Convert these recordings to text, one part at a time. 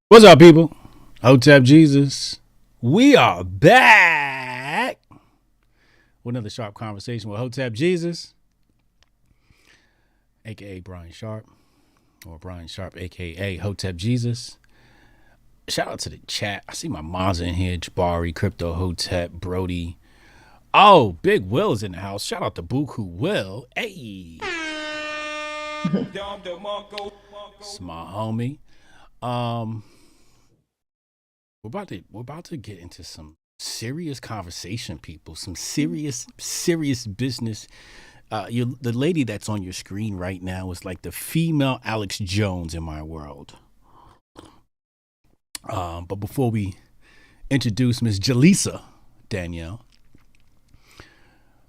What's up, people? Hotep Jesus. We are back with another Sharpe conversation with Hotep Jesus, aka Brian Sharpe, or Brian Sharpe, aka Hotep Jesus. Shout out to the chat. I see my moms in here: Jabari, Crypto, Hotep, Brody. Oh, Big Will is in the house. Shout out to Buku Will. Hey, it's my homie. We're about to get into some serious conversation, people. Some serious business. The lady that's on your screen right now is like the female Alex Jones in my world. But before we introduce Miss Jalisa Danielle,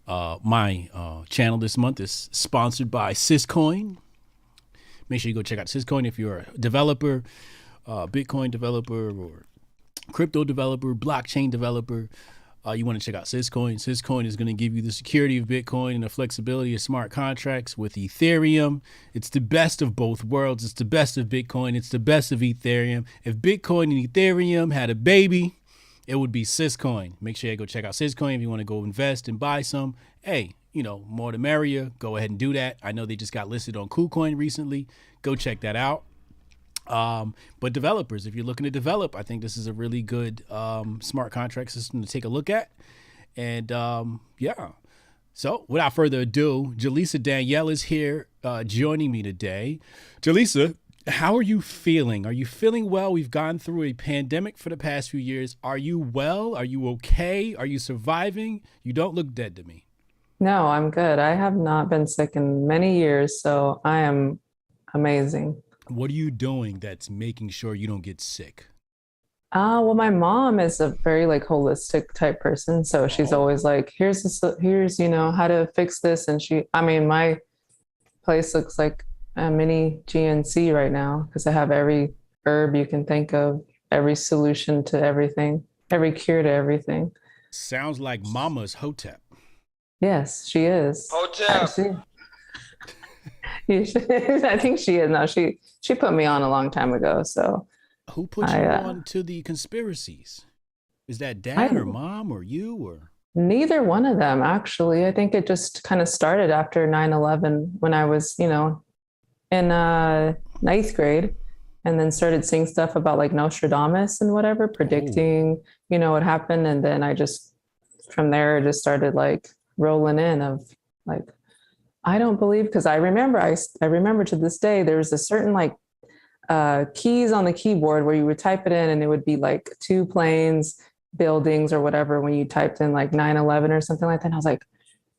my channel this month is sponsored by Syscoin. Make sure you go check out Syscoin if you're a developer, Bitcoin developer, or crypto developer, blockchain developer. You want to check out Syscoin. Syscoin is going to give you the security of Bitcoin and the flexibility of smart contracts with Ethereum. It's the best of both worlds. It's the best of Bitcoin. It's the best of Ethereum. If Bitcoin and Ethereum had a baby, it would be Syscoin. Make sure you go check out Syscoin if you want to go invest and buy some. Hey, more the merrier. Go ahead and do that. I know they just got listed on KuCoin recently. Go check that out. But developers, if you're looking to develop, I think this is a really good smart contract system to take a look at. And yeah. So without further ado, Jalisa Danielle is here joining me today. Jalisa, how are you feeling? Are you feeling well? We've gone through a pandemic for the past few years. Are you well? Are you okay? Are you surviving? You don't look dead to me. No, I'm good. I have not been sick in many years, so I am amazing. What are you doing that's making sure you don't get sick? Well, my mom is a very like holistic type person, so she's Oh, always like, here's how to fix this, and my place looks like a mini GNC right now because I have every herb you can think of, every solution to everything, every cure to everything. sounds like Mama's Hotep. Yes, she is. Hotep. I think she is. No, she put me on a long time ago, so Who put I you uh, on to the conspiracies? Is that I dad or mom or you or? neither one of them actually. I think it just kind of started after 9/11 when I was, in ninth grade, and then started seeing stuff about like Nostradamus and whatever, Oh, predicting, what happened. And then I just from there just started like rolling in of like, I don't believe because I remember to this day there was a certain like keys on the keyboard where you would type it in and it would be like two planes, buildings or whatever when you typed in like 9/11 or something like that. And I was like,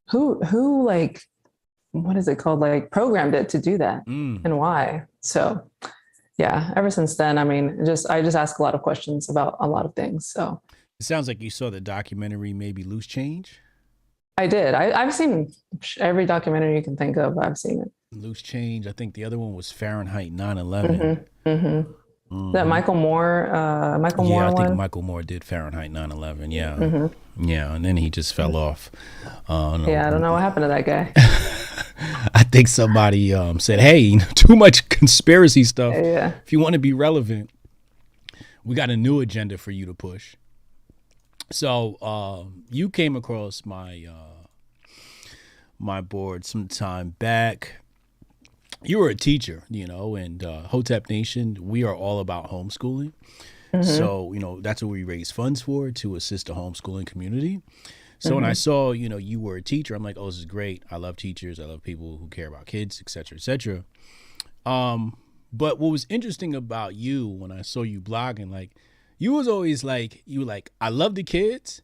who like what is it called? Like programmed it to do that mm. and why? So yeah, ever since then, I mean, I just ask a lot of questions about a lot of things. So It sounds like you saw the documentary, maybe Loose Change. I did. I've seen every documentary you can think of. I've seen it. Loose Change. I think the other one was Fahrenheit 9/11. Mm-hmm. Mm-hmm. That Mm-hmm. Michael Yeah, Moore I think one. Michael Moore did Fahrenheit 9/11. Yeah, Mm-hmm. yeah, and then he just fell off. Yeah, I don't No, know what happened to that guy. I think somebody said, "Hey, too much conspiracy stuff. Yeah. If you want to be relevant, we got a new agenda for you to push." So you came across my board some time back. You were a teacher, and Hotep Nation, we are all about homeschooling. Mm-hmm. So, that's what we raise funds for, to assist the homeschooling community. So when I Mm-hmm. saw, you were a teacher, I'm like, oh, this is great. I love teachers. I love people who care about kids, et cetera, et cetera. But what was interesting about you when I saw you blogging, like, you was always like, you were like, I love the kids,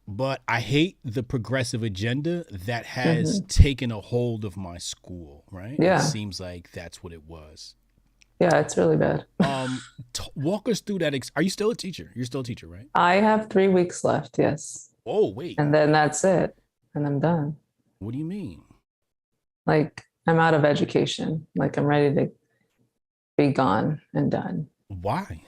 but I hate the progressive agenda that has Mm-hmm. taken a hold of my school, right? It Yeah. seems like that's what it was. Yeah, it's really bad. Walk us through that. Are you still a teacher? You're still a teacher, right? I have 3 weeks left, yes. Oh, wait. And then that's it. And I'm done. What do you mean? Like I'm out of education. Like I'm ready to be gone and done. Why?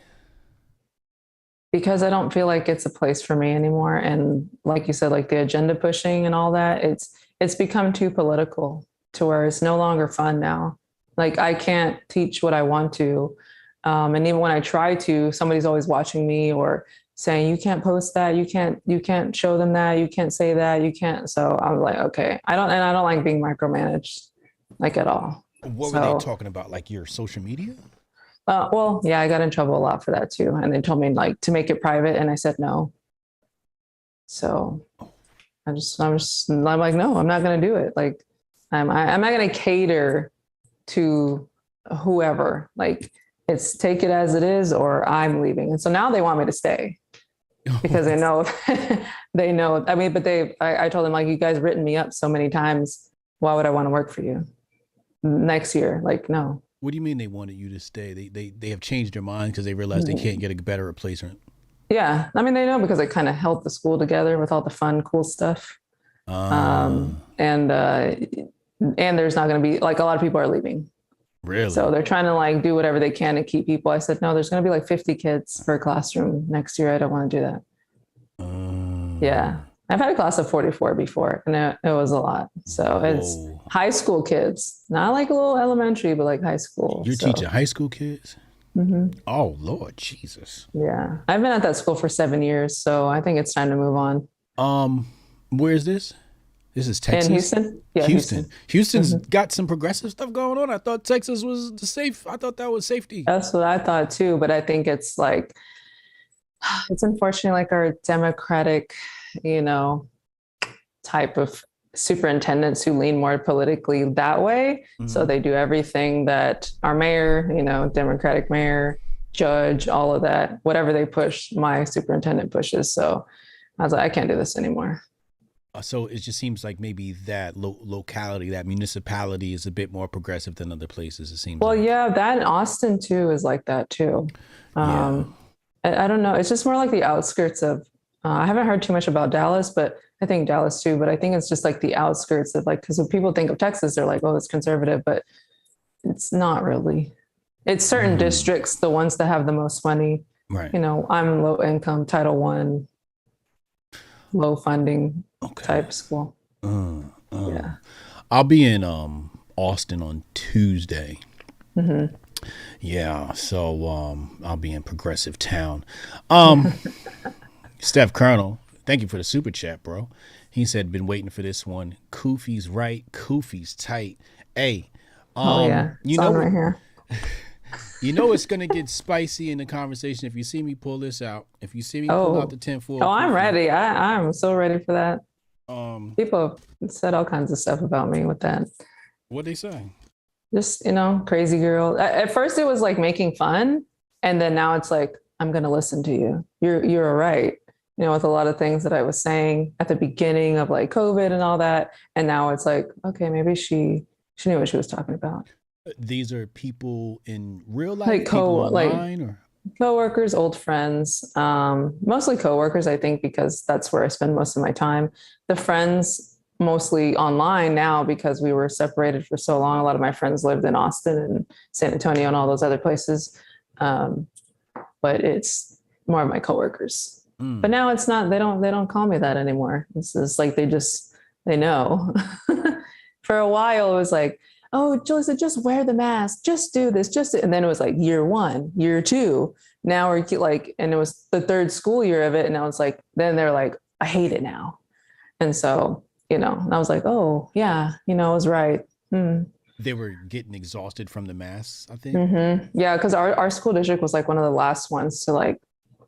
Because I don't feel like it's a place for me anymore. And like you said, like the agenda pushing and all that, it's become too political to where it's no longer fun now. Like I can't teach what I want to And even when I try to, somebody's always watching me or saying, you can't post that, you can't show them that, you can't say that, you can't. So I was like, okay, I don't like being micromanaged, like at all. What were they So, talking about? Like your social media? well, yeah, I got in trouble a lot for that too. And they told me like to make it private, and I said no. So I'm like, no, I'm not going to do it. Like, I'm not going to cater to whoever. Like, it's take it as it is, or I'm leaving. And so now they want me to stay because they know, they know. I mean, but I told them like, you guys written me up so many times. Why would I want to work for you next year? Like, no. What do you mean they wanted you to stay? They have changed their mind because they realized they can't get a better replacement. Yeah, I mean, they know because I kind of held the school together with all the fun, cool stuff. And there's not going to be like a lot of people are leaving. Really? So they're trying to like do whatever they can to keep people. I said, no, there's going to be like 50 kids per classroom next year. I don't want to do that. Yeah. I've had a class of 44 before, and it was a lot. So it's high school kids, not like a little elementary, but like high school. You're teaching high school kids? Mm-hmm. Oh, Lord Jesus. Yeah. I've been at that school for 7 years, so I think it's time to move on. Where is this? This is Texas? In Houston? Yeah, Houston. Houston's got some progressive stuff going on. I thought Texas was safe. I thought that was safety. That's what I thought too, but I think it's like, it's unfortunately like our Democratic, type of superintendents who lean more politically that way. Mm-hmm. So they do everything that our mayor, Democratic mayor, judge, all of that, whatever they push, my superintendent pushes. So I was like, I can't do this anymore. So it just seems like maybe that locality, that municipality is a bit more progressive than other places, it seems. Well, like. Yeah, that in Austin too is like that too. I don't know. It's just more like the outskirts of, I haven't heard too much about Dallas, but I think Dallas too, but I think it's just like the outskirts of like, because when people think of Texas, they're like, oh, it's conservative, but it's not really. It's certain districts, the ones that have the most money. Right. I'm low income, Title I, low funding type school. Yeah. I'll be in Austin on Tuesday. Mm-hmm. Yeah, so I'll be in Progressive Town. Steph Colonel, thank you for the super chat, bro. He said, been waiting for this one. Koofy's right, Koofy's tight. Hey, yeah, you know, right here. You know it's gonna get spicy in the conversation if you see me pull this out. If you see me pull out the 10-4. Oh, I'm ready. I'm so ready for that. People have said all kinds of stuff about me with that. What'd they say? Just, crazy girl. At first it was like making fun. And then now it's like, I'm going to listen to you. You're right. With a lot of things that I was saying at the beginning of like COVID and all that. And now it's like, okay, maybe she knew what she was talking about. These are people in real life, like people online, or coworkers, old friends, mostly coworkers, I think, because that's where I spend most of my time. The friends mostly online now because we were separated for so long. A lot of my friends lived in Austin and San Antonio and all those other places. But it's more of my coworkers. But now it's not, they don't call me that anymore. It's like, they know. For a while it was like, oh, Jalisa, just wear the mask, just do this, and then it was like year 1, year 2. Now we're like, and it was the 3rd school year of it. And now it's like, then they're like, I hate it now. And so, and I was like, oh yeah, I was right. They were getting exhausted from the masks, I think. Mm-hmm. Yeah, because our school district was like one of the last ones to like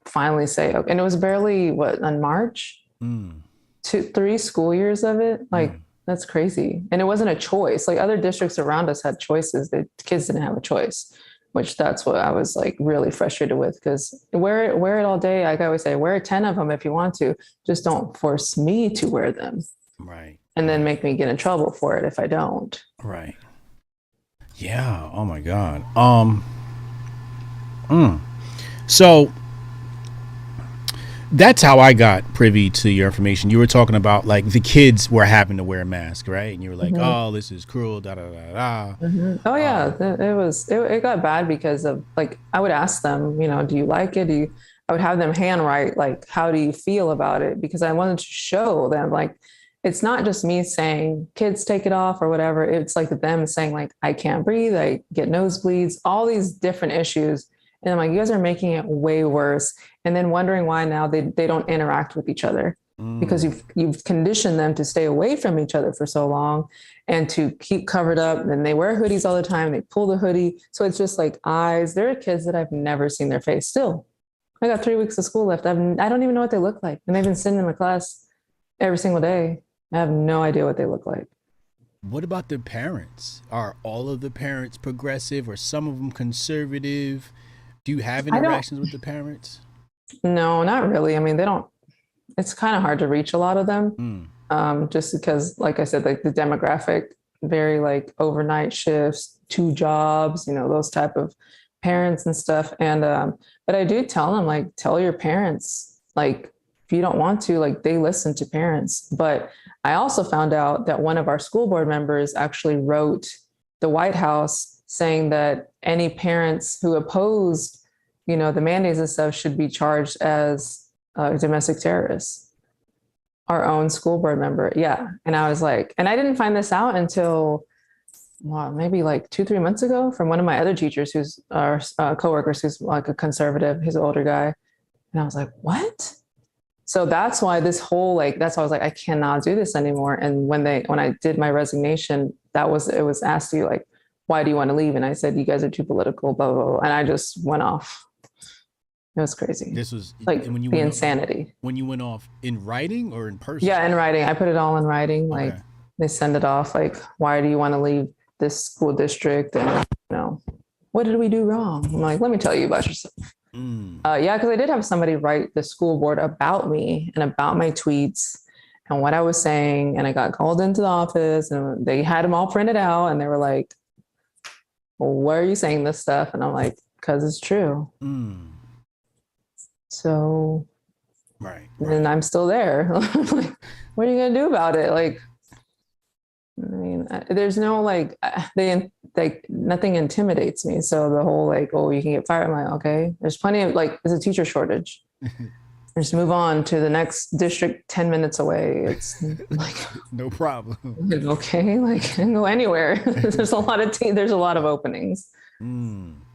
finally say, okay. And it was barely in March, 2-3 school years of it. Like, that's crazy. And it wasn't a choice. Like other districts around us had choices. The kids didn't have a choice, which that's what I was like really frustrated with, because wear it all day. Like I always say, wear 10 of them if you want to, just don't force me to wear them. Right. And then make me get in trouble for it if I don't. Right. Yeah. Oh my God. So that's how I got privy to your information. You were talking about like the kids were having to wear a mask, right? And you were like, oh, this is cruel, da da da da. Oh yeah, it got bad because of like, I would ask them, do you like it? I would have them handwrite, like, how do you feel about it? Because I wanted to show them like, it's not just me saying kids take it off or whatever. It's like them saying like, I can't breathe, I get nosebleeds, all these different issues. And I'm like, you guys are making it way worse. And then wondering why now they don't interact with each other because you've conditioned them to stay away from each other for so long and to keep covered up. And they wear hoodies all the time. They pull the hoodie. So it's just like eyes. There are kids that I've never seen their face still. I got 3 weeks of school left. I don't even know what they look like. And they've been sitting in my class every single day. I have no idea what they look like. What about the parents? Are all of the parents progressive or some of them conservative? Do you have interactions with the parents? No, not really. I mean, they don't, it's kind of hard to reach a lot of them. Just because, like I said, like the demographic, very like overnight shifts, 2 jobs, you know, those type of parents and stuff. And, but I do tell them, like, tell your parents, like, if you don't want to, like, they listen to parents. But I also found out that one of our school board members actually wrote the White House saying that any parents who opposed, you know, the mandates and stuff should be charged as domestic terrorists. Our own school board member. Yeah. And I was like, and I didn't find this out until maybe like 2-3 months ago from one of my other teachers who's our coworkers, who's like a conservative, he's an older guy. And I was like, what? So that's why this whole, like, that's why I was like, I cannot do this anymore. And when I did my resignation, it was asked you, like, why do you want to leave? And I said, you guys are too political, blah, blah, blah. And I just went off. It was crazy. This was like when the insanity. When you went off in writing or in person? Yeah, in writing. I put it all in writing. Like they send it off. Like, why do you want to leave this school district? And, you know, what did we do wrong? I'm like, let me tell you about yourself. Yeah, because I did have somebody write the school board about me and about my tweets and what I was saying. And I got called into the office and they had them all printed out. And they were like, well, why are you saying this stuff? And I'm like, because it's true. So, right. And I'm still there. Like, what are you going to do about it? Like, I mean, there's no, like, nothing intimidates me. So the whole, like, oh, you can get fired. I'm like, okay, there's plenty of, like, there's a teacher shortage. Just move on to the next district 10 minutes away. It's like, no problem. Okay. Like, I can go anywhere. There's a lot of openings.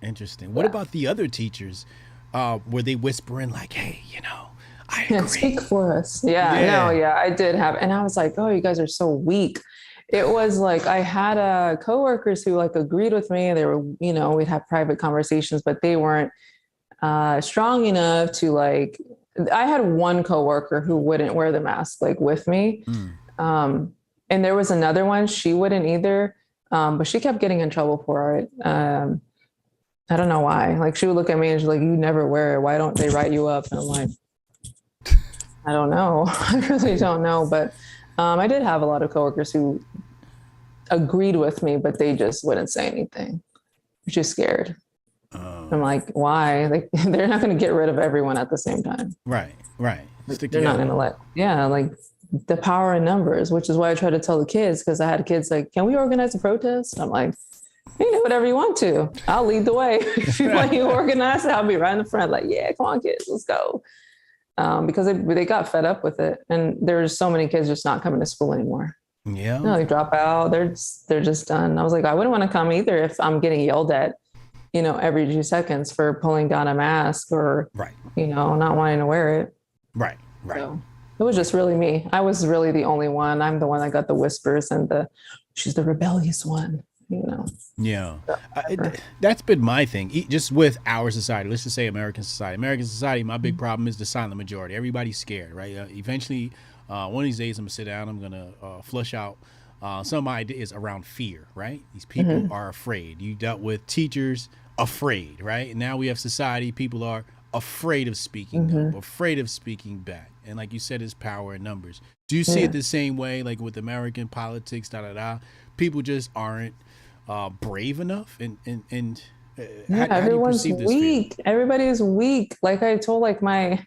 Interesting. What about the other teachers? Were they whispering like, hey, you know, I agree. Yeah, speak for us. Yeah, I did have. And I was like, oh, you guys are so weak. It was like, I had coworkers who like agreed with me. They were, you know, we'd have private conversations, but they weren't strong enough to like, I had one coworker who wouldn't wear the mask like with me. And there was another one, she wouldn't either. But she kept getting in trouble for it. I don't know why. Like, she would look at me and she's like, you never wear it. Why don't they write you up? And I'm like, I don't know. I really don't know. But I did have a lot of coworkers who agreed with me, but they just wouldn't say anything. They're just scared. I'm like, why? Like, they're not going to get rid of everyone at the same time. Like, they're not going to like the power in numbers, which is why I try to tell the kids, because I had kids like, can we organize a protest? I'm like, you do whatever you want to. I'll lead the way. If you want to organize it, I'll be right in the front. Like, yeah, come on, kids, let's go. Because they got fed up with it. And there's so many kids just not coming to school anymore. Yeah. No, they drop out. They're just done. I was like, I wouldn't want to come either if I'm getting yelled at, you know, every 2 seconds for pulling down a mask or, you know, not wanting to wear it. Right. So it was just really me. I was really the only one. I'm the one that got the whispers and she's the rebellious one. You know. Yeah, that's been my thing. Just with our society, let's just say American society. My big problem is the silent majority. Everybody's scared, right? Eventually, one of these days, I'm gonna sit down. I'm gonna flush out some of my ideas around fear. Right? These people are afraid. You dealt with teachers afraid, right? And now we have society. People are afraid of speaking up, afraid of speaking back. And like you said, it's power in numbers. Do you see it the same way, like with American politics? People just aren't brave enough, and everyone's weak. Everybody's weak. Like I told like my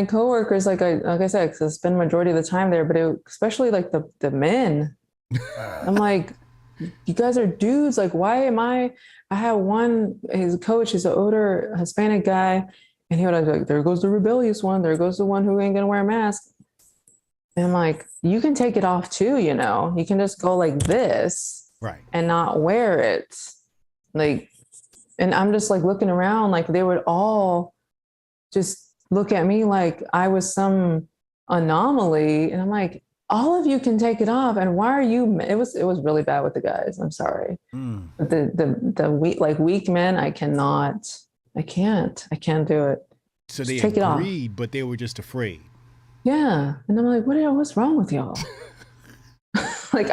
coworkers, like I said, cause I spend majority of the time there, but especially like the men. I'm like, you guys are dudes. Like, why am I had one, his coach is an older Hispanic guy, and he would be like, there goes the rebellious one. There goes the one who ain't gonna wear a mask. And I'm like, you can take it off too, you know. You can just go like this. Right. And not wear it. Like, And I'm just like looking around, like they would all just look at me like I was some anomaly. And I'm like, all of you can take it off. And why are you, it was really bad with the guys. I'm sorry. Mm. But the weak men, I can't do it. So Just they take it off. agreed, but they were just afraid. Yeah. And I'm like, what's wrong with y'all? Like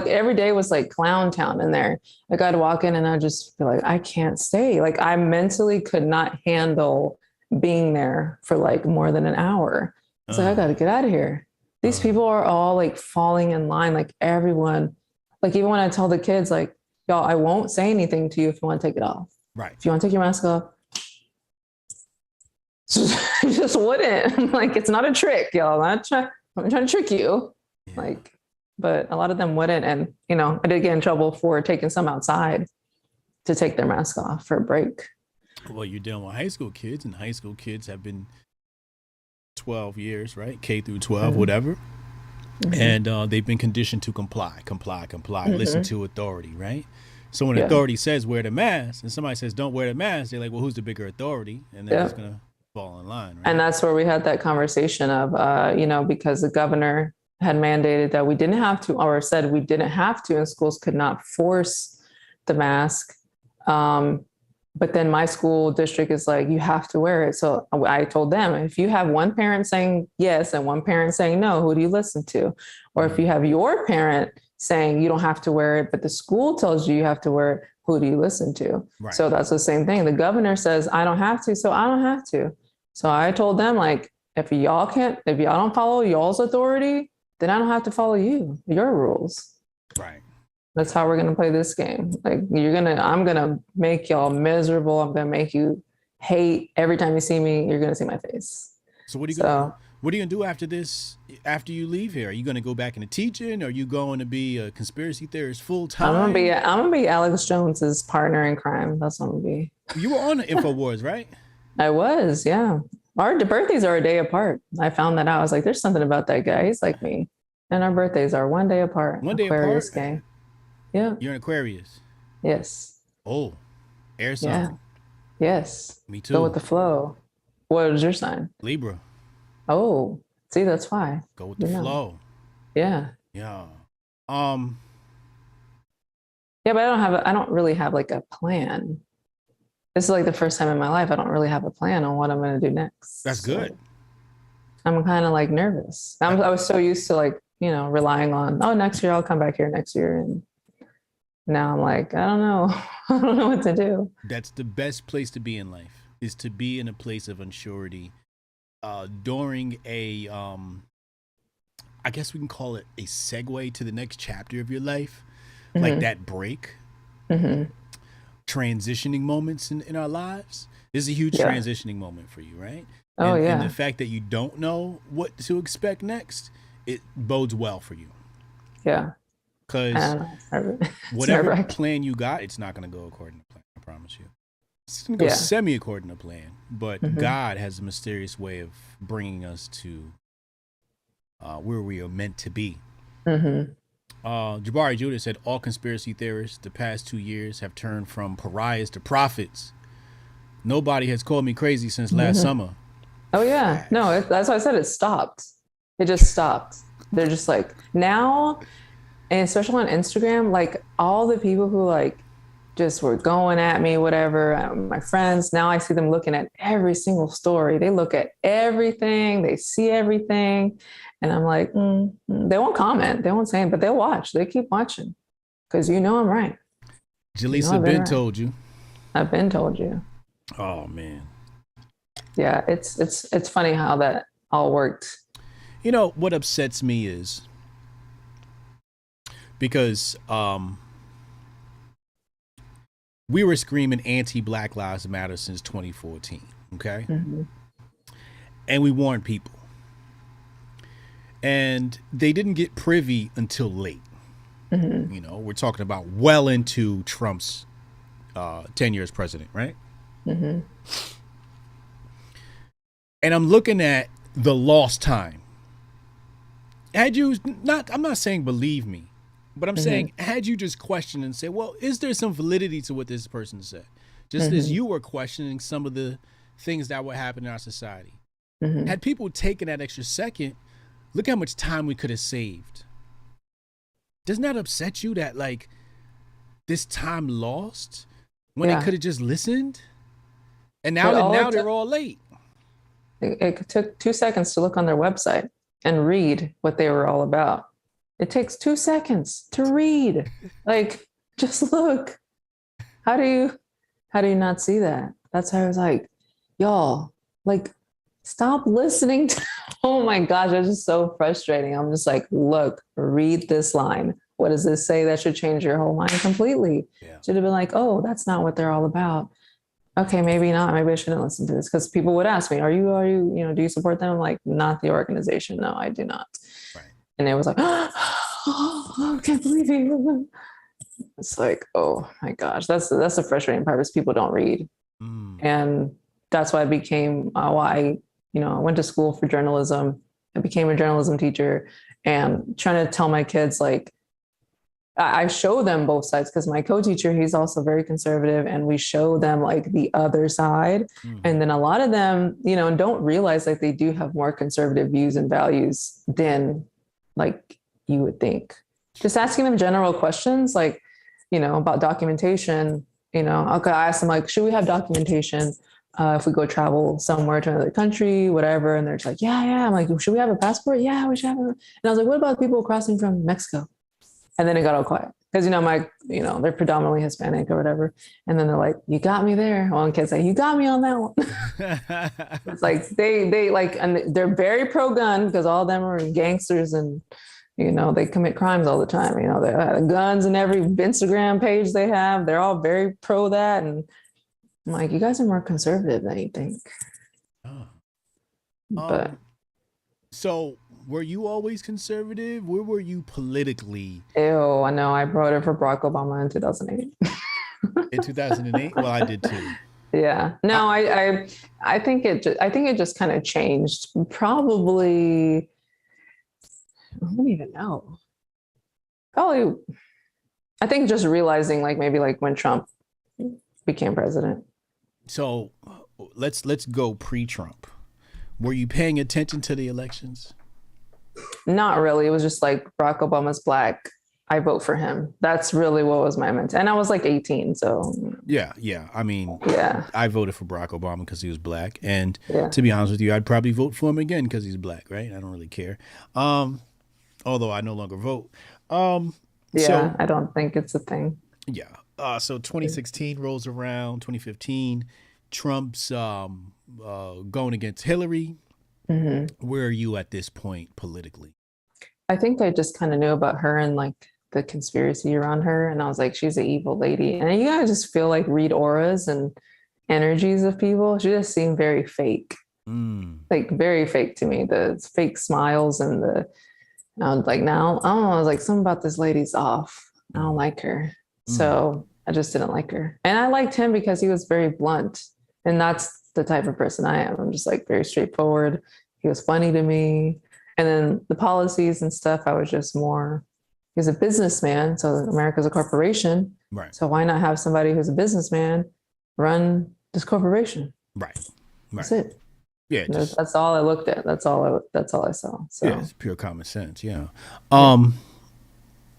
every day was like clown town in there. Like I'd walk in and I'd just feel like I can't stay. Like I mentally could not handle being there for like more than an hour. It's like I got to get out of here. These people are all like falling in line. Like everyone, like even when I tell the kids, like y'all, I won't say anything to you if you want to take it off. Right. If you want to take your mask off, just wouldn't. Like it's not a trick, y'all. I'm trying to trick you. Yeah. Like. But a lot of them wouldn't. And, I did get in trouble for taking some outside to take their mask off for a break. Well, you're dealing with high school kids, and high school kids have been 12 years, right? K through 12, whatever. And they've been conditioned to comply, listen to authority, right? So when authority says wear the mask and somebody says don't wear the mask, they're like, well, who's the bigger authority? And they're just going to fall in line, right? And that's where we had that conversation of, because the governor had mandated that we didn't have to, or said we didn't have to, and schools could not force the mask. But then my school district is like, you have to wear it. So I told them, if you have one parent saying yes and one parent saying no, who do you listen to? Or if you have your parent saying you don't have to wear it, but the school tells you you have to wear it, who do you listen to? Right. So that's the same thing. The governor says, I don't have to, so I don't have to. So I told them, like, if y'all don't follow y'all's authority, then I don't have to follow your rules. Right. That's how we're going to play this game. Like I'm going to make y'all miserable. I'm going to make you hate every time you see me. You're going to see my face. So what are you going to do after this? After you leave here, are you going to go back into teaching? Are you going to be a conspiracy theorist full time? I'm going to be Alex Jones's partner in crime. That's what I'm going to be. You were on the InfoWars, right? I was, yeah. Our birthdays are a day apart. I found that out. I was like, there's something about that guy. He's like me. And our birthdays are one day apart. One day Aquarius apart? Gang. Yeah. You're an Aquarius? Yes. Oh, air sign. Yeah. Yes. Me too. Go with the flow. What is your sign? Libra. Oh, see, that's why. Go with the flow. Yeah. Yeah. Yeah, but I don't really have like a plan. This is like the first time in my life I don't really have a plan on what I'm going to do next. That's good. So I'm kind of like nervous. I was so used to like, relying on, next year I'll come back here next year. And now I'm like, I don't know. I don't know what to do. That's the best place to be in life, is to be in a place of unsurety during a, I guess we can call it a segue to the next chapter of your life, like that break. Transitioning moments in our lives. This is a huge transitioning moment for you, right? And the fact that you don't know what to expect next, it bodes well for you. Yeah. Because whatever plan you got, it's not going to go according to plan. I promise you. It's going to go semi according to plan. But God has a mysterious way of bringing us to where we are meant to be. Jabari Judah said all conspiracy theorists the past 2 years have turned from pariahs to prophets. Nobody has called me crazy since last summer. Oh yeah, no, that's why I said it stopped. It just stopped. They're just like now, and especially on Instagram, like all the people who like just were going at me, whatever, my friends, now I see them looking at every single story. They look at everything, they see everything. And I'm like, they won't comment, they won't say it, but they'll watch. They keep watching because I'm right. Jalisa been told you. I've been told you. Oh man. Yeah, it's funny how that all worked. What upsets me is because we were screaming anti-Black Lives Matter since 2014, okay? And we warned people. And they didn't get privy until late. We're talking about well into Trump's tenure as president, right? And I'm looking at the lost time. I'm not saying believe me, but I'm saying, had you just questioned and say, well, is there some validity to what this person said? just as you were questioning some of the things that would happen in our society. Had people taken that extra second, look how much time we could have saved. Doesn't that upset you that like this time lost when they could have just listened? And now they're all late. It took 2 seconds to look on their website and read what they were all about. It takes 2 seconds to read. Like, just look. How do you not see that? That's how I was like, y'all, like, stop listening to, oh my gosh, it's just so frustrating. I'm just like, look, read this line. What does this say? That should change your whole mind completely. Yeah. Should have been like, oh, that's not what they're all about. Okay, maybe not. Maybe I shouldn't listen to this, because people would ask me, are you, do you support them? I'm like, not the organization. No, I do not. Right. And it was like, oh, I can't believe you. It's like, oh my gosh, that's the frustrating part, is people don't read. And that's why I became, I went to school for journalism. I became a journalism teacher, and trying to tell my kids, like, I show them both sides, because my co-teacher, he's also very conservative, and we show them like the other side. And then a lot of them, don't realize that they do have more conservative views and values than like you would think. Just asking them general questions, like, about documentation, I ask them, like, should we have documentation if we go travel somewhere to another country, whatever? And they're just like, yeah. I'm like, should we have a passport? Yeah, we should have and I was like, what about people crossing from Mexico? And then it got all quiet, because, they're predominantly Hispanic or whatever. And then they're like, you got me there. One kid said, you got me on that one. It's like, they like, and they're very pro-gun, because all of them are gangsters, and, they commit crimes all the time. They have guns in every Instagram page they have. They're all very pro that. And I'm like, you guys are more conservative than you think. But so were you always conservative? Where were you politically? Ew, I know. I voted for Barack Obama in 2008. In 2008? Well, I did too. Yeah. No, I think it just kind of changed. Probably, I don't even know. Probably, I think just realizing, like, maybe like when Trump became president. So let's go pre-Trump. Were you paying attention to the elections? Not really. It was just like, Barack Obama's Black, I vote for him. That's really what was my mentality. And I was like 18, so. Yeah. I mean, I voted for Barack Obama because he was Black. And to be honest with you, I'd probably vote for him again because he's Black, right? I don't really care. Although I no longer vote. So, I don't think it's a thing. Yeah. So 2016 rolls around, 2015, Trump's going against Hillary. Where are you at this point politically? I think I just kind of knew about her and like the conspiracy around her. And I was like, she's an evil lady. And you gotta just feel like, read auras and energies of people. She just seemed very fake. Like, very fake to me. The fake smiles and I was like, now, I don't know. I was like, something about this lady's off. I don't like her. So I just didn't like her. And I liked him because he was very blunt. And that's the type of person I am. I'm just like very straightforward. He was funny to me. And then the policies and stuff, I was just more, he's a businessman. So America's a corporation. Right. So why not have somebody who's a businessman run this corporation? Right. That's it. Yeah. That's all I looked at. That's all I saw. So yeah, it's pure common sense. Yeah.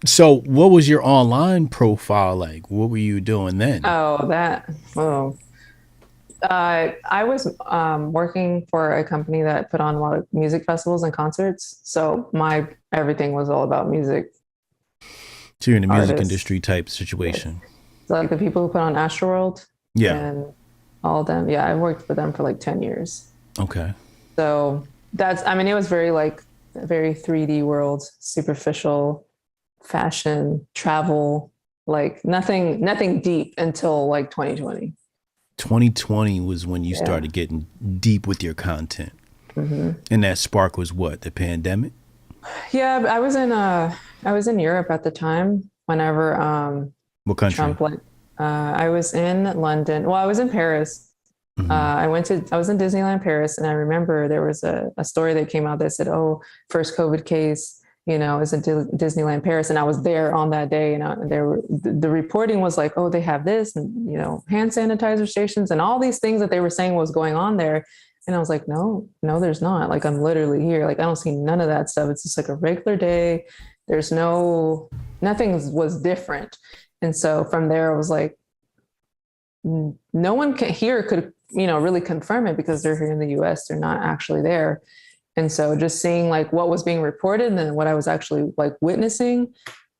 So what was your online profile like? What were you doing then? I was working for a company that put on a lot of music festivals and concerts. So my everything was all about music. So you're in a music industry type situation. So like the people who put on Astroworld. Yeah. And all of them. Yeah, I worked for them for like 10 years. Okay. So it was very 3D world, superficial, fashion, travel, like nothing deep until like 2020. 2020 was when you started getting deep with your content. And that spark was what? The pandemic? Yeah, I was in Europe at the time whenever what country? Trump, I was in London. Well, I was in Paris. I was in Disneyland Paris, and I remember there was a story that came out that said, first COVID case is in Disneyland Paris, and I was there on that day, and the reporting was like, oh, they have this, and hand sanitizer stations, and all these things that they were saying was going on there, and I was like, no, there's not. Like, I'm literally here. Like, I don't see none of that stuff. It's just like a regular day. There's nothing was different, and so from there, I was like, no one here could really confirm it because they're here in the U.S. They're not actually there. And so just seeing like what was being reported and then what I was actually like witnessing,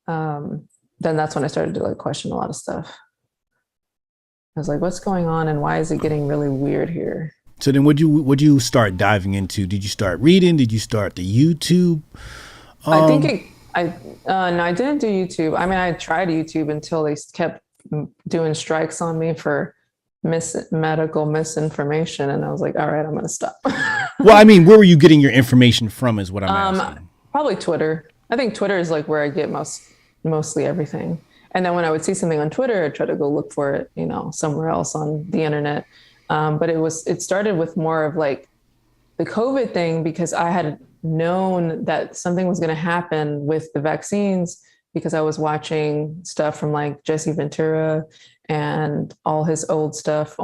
then that's when I started to like question a lot of stuff. I was like, what's going on and why is it getting really weird here? So then would you start diving into? Did you start reading? Did you start the YouTube? I think no, I didn't do YouTube. I mean, I tried YouTube until they kept doing strikes on me for medical misinformation. And I was like, all right, I'm going to stop. Well, I mean, where were you getting your information from is what I'm asking. Probably Twitter. I think Twitter is like where I get mostly everything. And then when I would see something on Twitter, I'd try to go look for it, somewhere else on the internet. But it started with more of like the COVID thing, because I had known that something was going to happen with the vaccines because I was watching stuff from like Jesse Ventura and all his old stuff,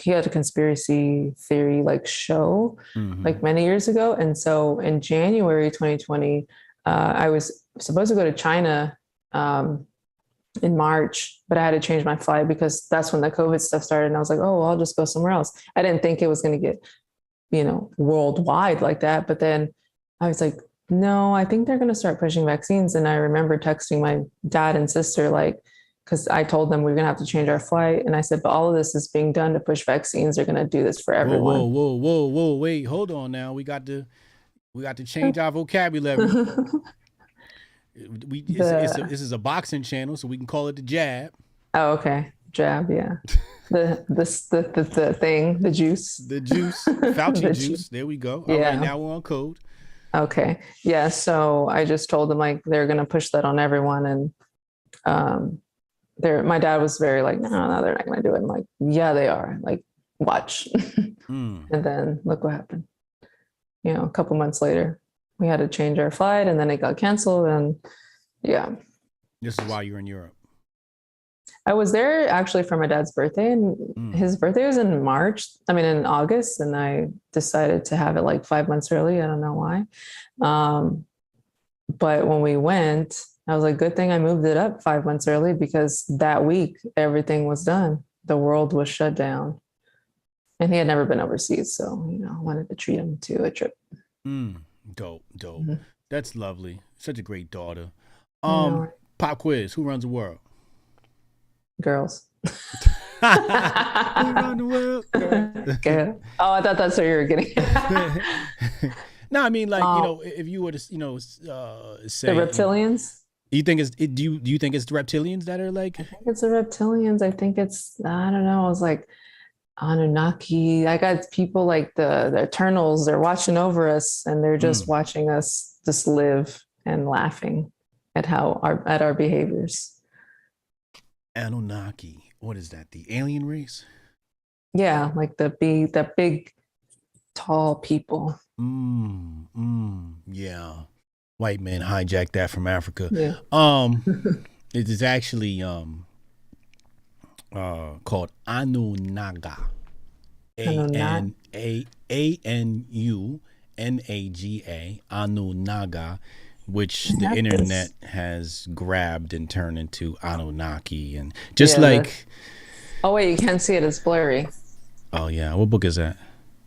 he had a conspiracy theory like show like many years ago. And so in January 2020, I was supposed to go to China in March, but I had to change my flight because that's when the COVID stuff started. And I was like, oh, well, I'll just go somewhere else. I didn't think it was going to get, worldwide like that. But then I was like, no, I think they're going to start pushing vaccines. And I remember texting my dad and sister, like, because I told them we were going to have to change our flight. And I said, but all of this is being done to push vaccines. They're going to do this for everyone. Whoa. Wait, hold on now. We got to change our vocabulary. This is a boxing channel, so we can call it the jab. Oh, okay. Jab, yeah. The thing, the juice. The juice. Fauci juice. There we go. All right, now we're on code. Okay. Yeah. So I just told them like they're gonna push that on everyone. And my dad was very like, no, they're not gonna do it. I'm like, yeah, they are. Like, watch. And then look what happened. A couple months later, we had to change our flight and then it got canceled. And yeah. This is why you're in Europe. I was there actually for my dad's birthday, and his birthday was in August, and I decided to have it like 5 months early. I don't know why. But when we went, I was like, good thing I moved it up 5 months early, because that week everything was done. The world was shut down, and he had never been overseas. So, I wanted to treat him to a trip. Dope. Mm-hmm. That's lovely. Such a great daughter. Pop quiz. Who runs the world? Girls. Who run the world? Girl. Oh, I thought that's what you were getting. No, I mean, like, if you were to, say the reptilians. You think do you think it's the reptilians that are like? I think it's the reptilians. I think it's, I don't know. I was like Anunnaki. I got people like the Eternals. They're watching over us, and they're just watching us just live and laughing at our behaviors. Anunnaki. What is that? The alien race? Yeah, like the big, tall people. Yeah. White men hijacked that from Africa. Yeah. It is actually called Anunaga. Anunaga. Anunaga, which the internet has grabbed and turned into Anunnaki, and just oh wait, you can't see it, it's blurry. Oh yeah, what book is that?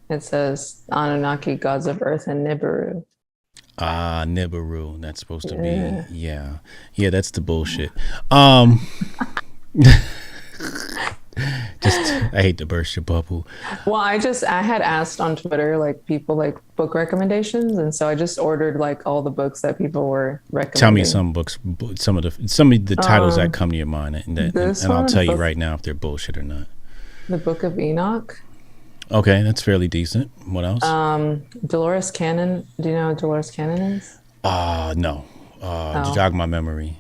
It says Anunnaki, gods of earth, and Nibiru. Nibiru, that's supposed to be yeah, that's the bullshit. I hate to burst your bubble. Well, I had asked on Twitter, like, people like book recommendations, and so I just ordered like all the books that people were recommending. Tell me some books, some of the titles that come to your mind, and I'll tell you right now if they're bullshit or not. The Book of Enoch. Okay, that's fairly decent. What else? Dolores Cannon. Do you know what Dolores Cannon is? No. Jog my memory.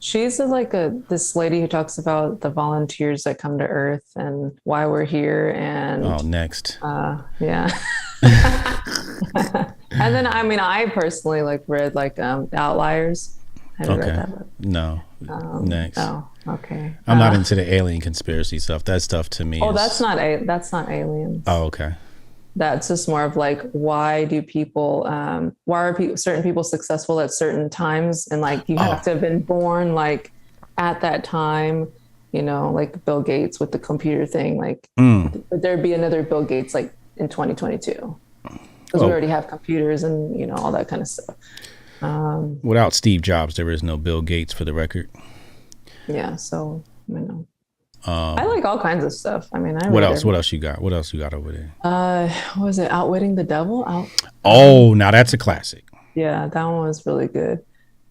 She's like this lady who talks about the volunteers that come to Earth and why we're here. And next. Yeah. And then, I mean, I personally like read like Outliers. Have you read Okay. that book? No. Next. Oh, okay. I'm not into the alien conspiracy stuff. That stuff to me Oh, is. that's not aliens. Oh, okay. That's just more of like, why do people, why are certain people successful at certain times? And like, you have to have been born like at that time, you know, like Bill Gates with the computer thing. Like, there'd be another Bill Gates like in 2022 because we already have computers and, you know, all that kind of stuff. Without Steve Jobs, there is no Bill Gates, for the record. Yeah. So, you know. I like all kinds of stuff. I mean, what else? What else you got? What else you got over there? What was it? Outwitting the Devil? Now that's a classic. Yeah, that one was really good.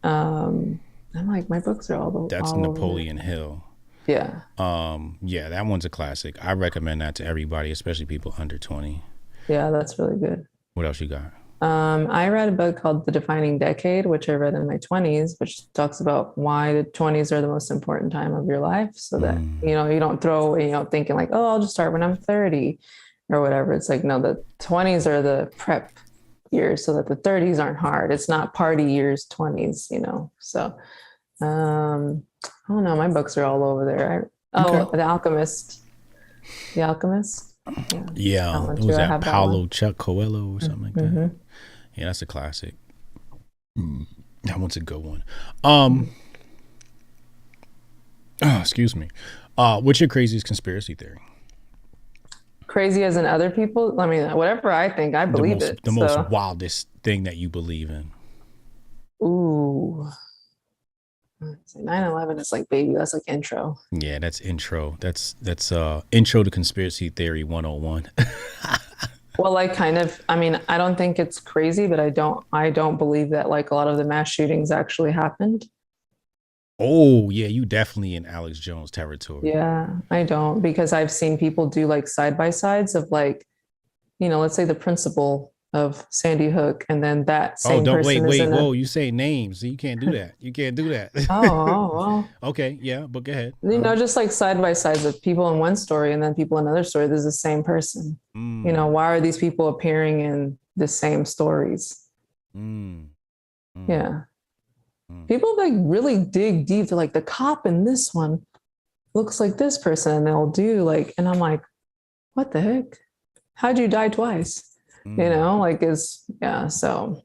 I'm like, my books are all That's all Napoleon Hill. Yeah. Yeah, that one's a classic. I recommend that to everybody, especially people under 20. Yeah, that's really good. What else you got? I read a book called The Defining Decade, which I read in my 20s, which talks about why the 20s are the most important time of your life. So that, you know, you don't throw, you know, thinking like, oh, I'll just start when I'm 30 or whatever. It's like, no, the 20s are the prep years so that the 30s aren't hard. It's not party years, 20s, you know? So, I don't know. My books are all over there. The Alchemist. The Alchemist. Yeah. Was that Paulo Chuck Coelho or something like that? Yeah, that's a classic. That one's a good one. Excuse me. What's your craziest conspiracy theory? Crazy as in other people? I mean, whatever I think, I believe it. The most wildest thing that you believe in. Ooh. 9/11 is like, baby, that's like intro. Yeah, that's intro. That's intro to conspiracy theory 101. Well, like kind of, I mean, I don't think it's crazy, but I don't believe that like a lot of the mass shootings actually happened. Oh, yeah, you definitely in Alex Jones territory. Yeah, I don't, because I've seen people do like side by sides of like, you know, let's say the principal of Sandy Hook, and then that same person whoa, you say names, so you can't do that. You can't do that. Oh. Okay, yeah, but go ahead. You know, just like side by sides of people in one story and then people in another story, there's the same person. You know, why are these people appearing in the same stories? Yeah. People like really dig deep. They're like, the cop in this one looks like this person, and they'll do like, and I'm like, what the heck? How'd you die twice? You know, like so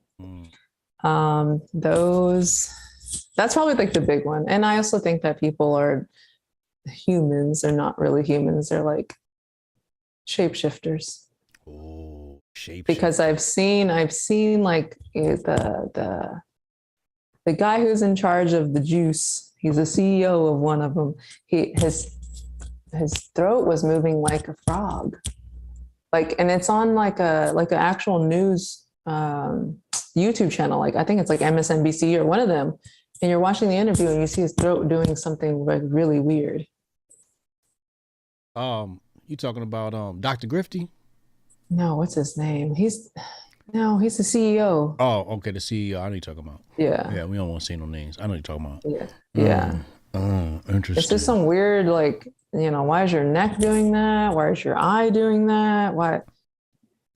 that's probably like the big one. And I also think that people are humans. They're not really humans. They're like shapeshifters. Oh, shapeshifters. Because I've seen like the guy who's in charge of the juice. He's the CEO of one of them. His throat was moving like a frog. Like, and it's on like an actual news YouTube channel. Like, I think it's like MSNBC or one of them. And you're watching the interview and you see his throat doing something like really weird. You talking about Dr. Grifty? No, what's his name? He's the CEO. Oh, okay, the CEO. I know you're talking about. Yeah. Yeah, we don't want to say no names. I know you're talking about. Yeah. Yeah. Interesting. It's just some weird, like, you know, why is your neck doing that? Why is your eye doing that? Why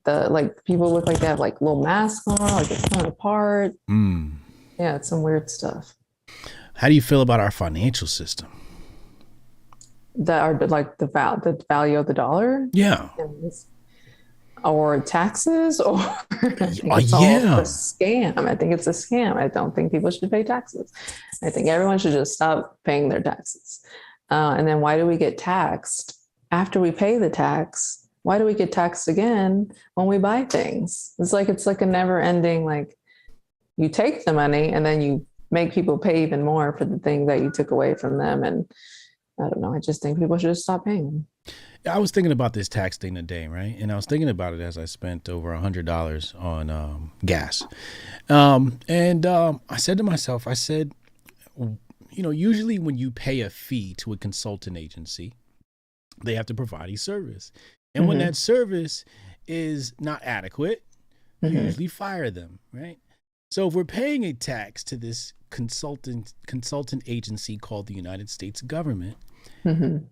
like people look like they have like little masks on, like it's coming apart. Yeah, it's some weird stuff. How do you feel about our financial system? That are like the value of the dollar? Yeah. Or taxes, or it's all a scam. I think it's a scam. I don't think people should pay taxes. I think everyone should just stop paying their taxes. And then why do we get taxed after we pay the tax? Why do we get taxed again when we buy things? It's like a never ending, like you take the money and then you make people pay even more for the thing that you took away from them. And I don't know. I just think people should just stop paying them. I was thinking about this tax thing today, right? And I was thinking about it as I spent over $100 on gas. I said to myself, I said, you know, usually when you pay a fee to a consultant agency, they have to provide a service. And when that service is not adequate, you usually fire them, right? So if we're paying a tax to this consultant agency called the United States government, and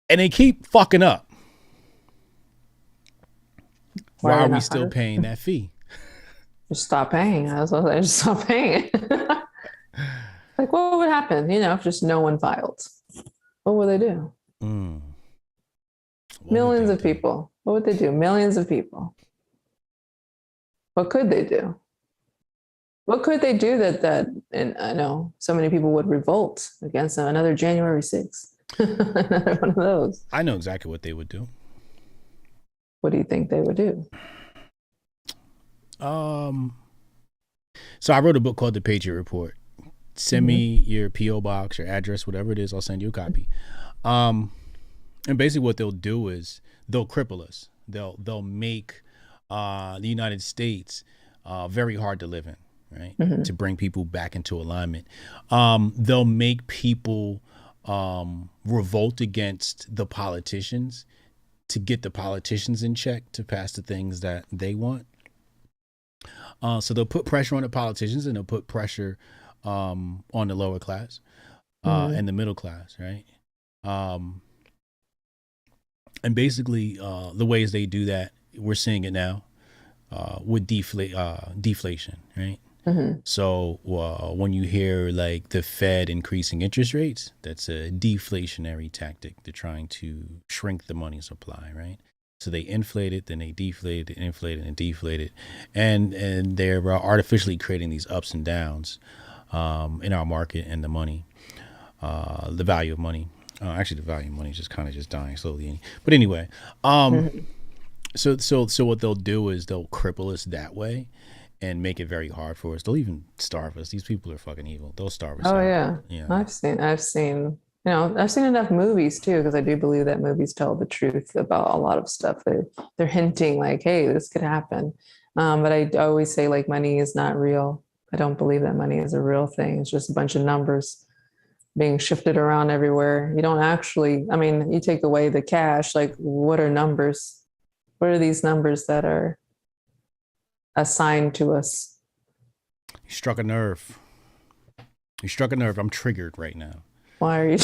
they keep fucking up, why are we still paying that fee? Just stop paying. I was like, just stop paying. Like, what would happen, if just no one filed? What would they do? Mm. Millions of people. What would they do? Millions of people. What could they do? What could they do and I know so many people would revolt against them. Another January 6th. Another one of those. I know exactly what they would do. What do you think they would do? So I wrote a book called The Patriot Report. Send me your P.O. box, your address, whatever it is. I'll send you a copy. And basically what they'll do is they'll cripple us. They'll make the United States very hard to live in, right? To bring people back into alignment. They'll make people revolt against the politicians to get the politicians in check to pass the things that they want. So they'll put pressure on the politicians, and they'll put pressure on the lower class and the middle class, right? And basically the ways they do that, we're seeing it now with deflation, right? So when you hear like the Fed increasing interest rates, that's a deflationary tactic. They're trying to shrink the money supply, right? So they inflate it, then they deflate it, inflate it, and deflate it, and they're artificially creating these ups and downs in our market and the money, the value of money. Actually, the value of money is just kind of just dying slowly. But anyway, so what they'll do is they'll cripple us that way and make it very hard for us. They'll even starve us. These people are fucking evil. They'll starve us. Oh out. yeah. I've seen enough movies too, because I do believe that movies tell the truth about a lot of stuff. They're hinting like, hey, this could happen. But I always say like money is not real. I don't believe that money is a real thing. It's just a bunch of numbers being shifted around everywhere. You don't actually, you take away the cash, like what are numbers? What are these numbers that are assigned to us? You struck a nerve. I'm triggered right now. Why are you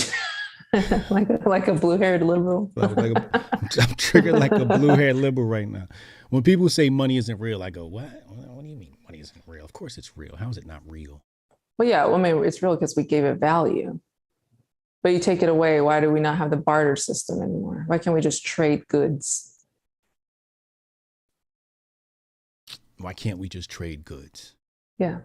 like a blue-haired liberal? I'm triggered like a blue-haired liberal right now. When people say money isn't real, I go, what? What do you mean money isn't real? Of course it's real. How is it not real? Well, yeah, it's real because we gave it value. But you take it away, why do we not have the barter system anymore? Why can't we just trade goods? Why can't we just trade goods? Yeah.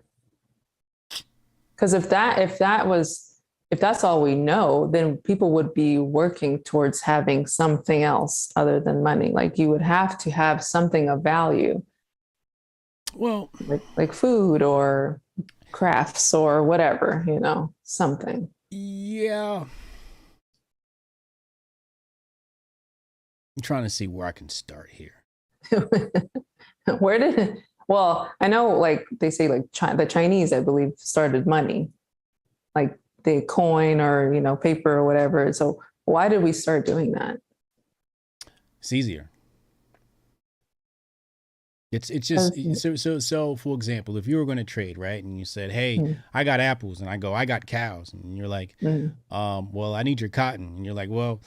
Because if that's all we know, then people would be working towards having something else other than money. Like you would have to have something of value. Well, like food or crafts or whatever, something. Yeah. I'm trying to see where I can start here. Well, I know like they say like the Chinese, I believe, started money, like the coin or, paper or whatever. So why did we start doing that? It's easier. It's just so for example, if you were going to trade, right, and you said, hey, I got apples, and I go, I got cows, and you're like, well, I need your cotton, and you're like, well,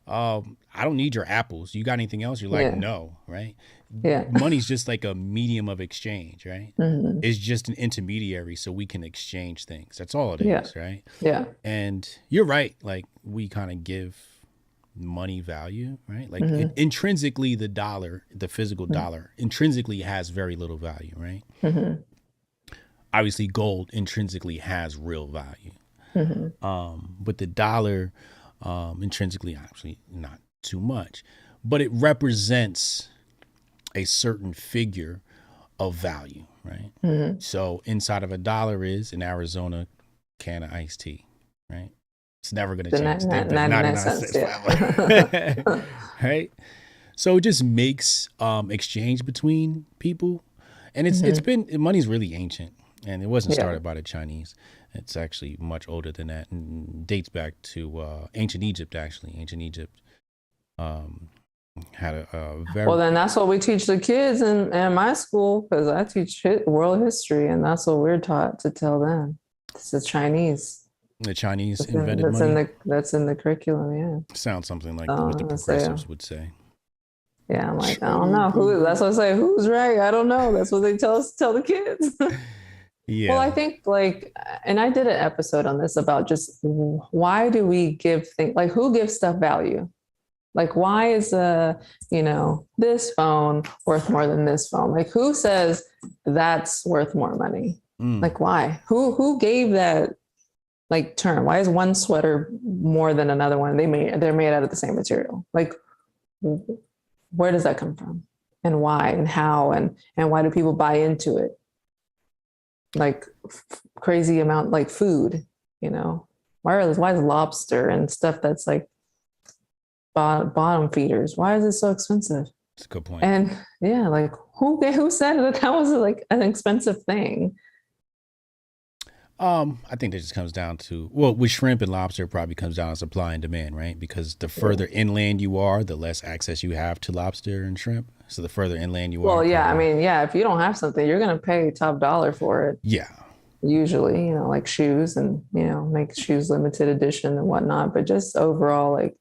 I don't need your apples. You got anything else? You're like, no, right? Yeah. Money's just like a medium of exchange, right? It's just an intermediary so we can exchange things. That's all it is, right? Yeah. And you're right. Like we kind of give money value, right? Like intrinsically the dollar, the physical dollar intrinsically has very little value, right? Obviously gold intrinsically has real value. But the dollar intrinsically actually not too much, but it represents a certain figure of value, right? So inside of a dollar is an Arizona can of iced tea, right? It's never going to change. 99 cents, yeah. Right? So it just makes exchange between people, and it's been, money's really ancient, and it wasn't started by the Chinese. It's actually much older than that and dates back to ancient Egypt. Actually, ancient Egypt had a very well. Then that's what we teach the kids in my school, because I teach world history, and that's what we're taught to tell them. It's the Chinese. The Chinese invented money. That's in the curriculum. Yeah, sounds something like what the progressives would say. Yeah, I'm like, I don't know who. That's what I say. Who's right? I don't know. That's what they tell the kids. Well, I Yeah. think like, and I did an episode on this about just why do we give things like who gives stuff value? Like, why is this phone worth more than this phone? Like, who says that's worth more money? Mm. Like, why? Who gave that like term? Why is one sweater more than another one? They're made out of the same material. Like, where does that come from? And why and how and why do people buy into it? Like crazy amount like food, why is lobster and stuff that's like bottom feeders, why is it so expensive? That's a good point. And yeah, like who said that was like an expensive thing? I think that just comes down to, well, with shrimp and lobster, it probably comes down to supply and demand, right? Because the further inland you are, the less access you have to lobster and shrimp. So the further inland you are. Well, yeah, I mean, yeah, if you don't have something, you're going to pay top dollar for it. Yeah. Usually, like shoes and, make shoes limited edition and whatnot. But just overall, like,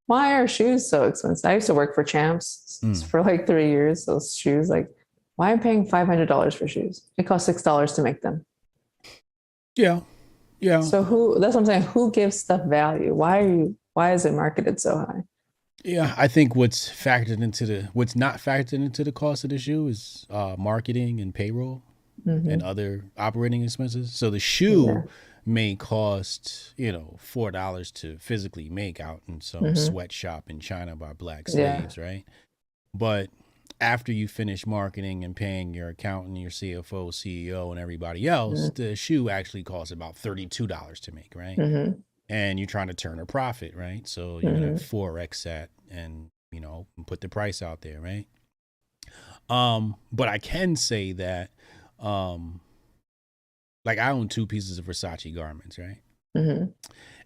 why are shoes so expensive? I used to work for Champs for like 3 years. Those shoes, like, why am I paying $500 for shoes? It costs $6 to make them. Yeah. Yeah. So that's what I'm saying. Who gives stuff value? Why is it marketed so high? Yeah. I think what's not factored into the cost of the shoe is marketing and payroll and other operating expenses. So the shoe may cost, $4 to physically make out in some sweatshop in China by black slaves, right? But after you finish marketing and paying your accountant, your CFO, CEO, and everybody else, the shoe actually costs about $32 to make, right? And you're trying to turn a profit, right? So you're going to 4X that and, put the price out there, right? But I can say that, like I own 2 pieces of Versace garments, right?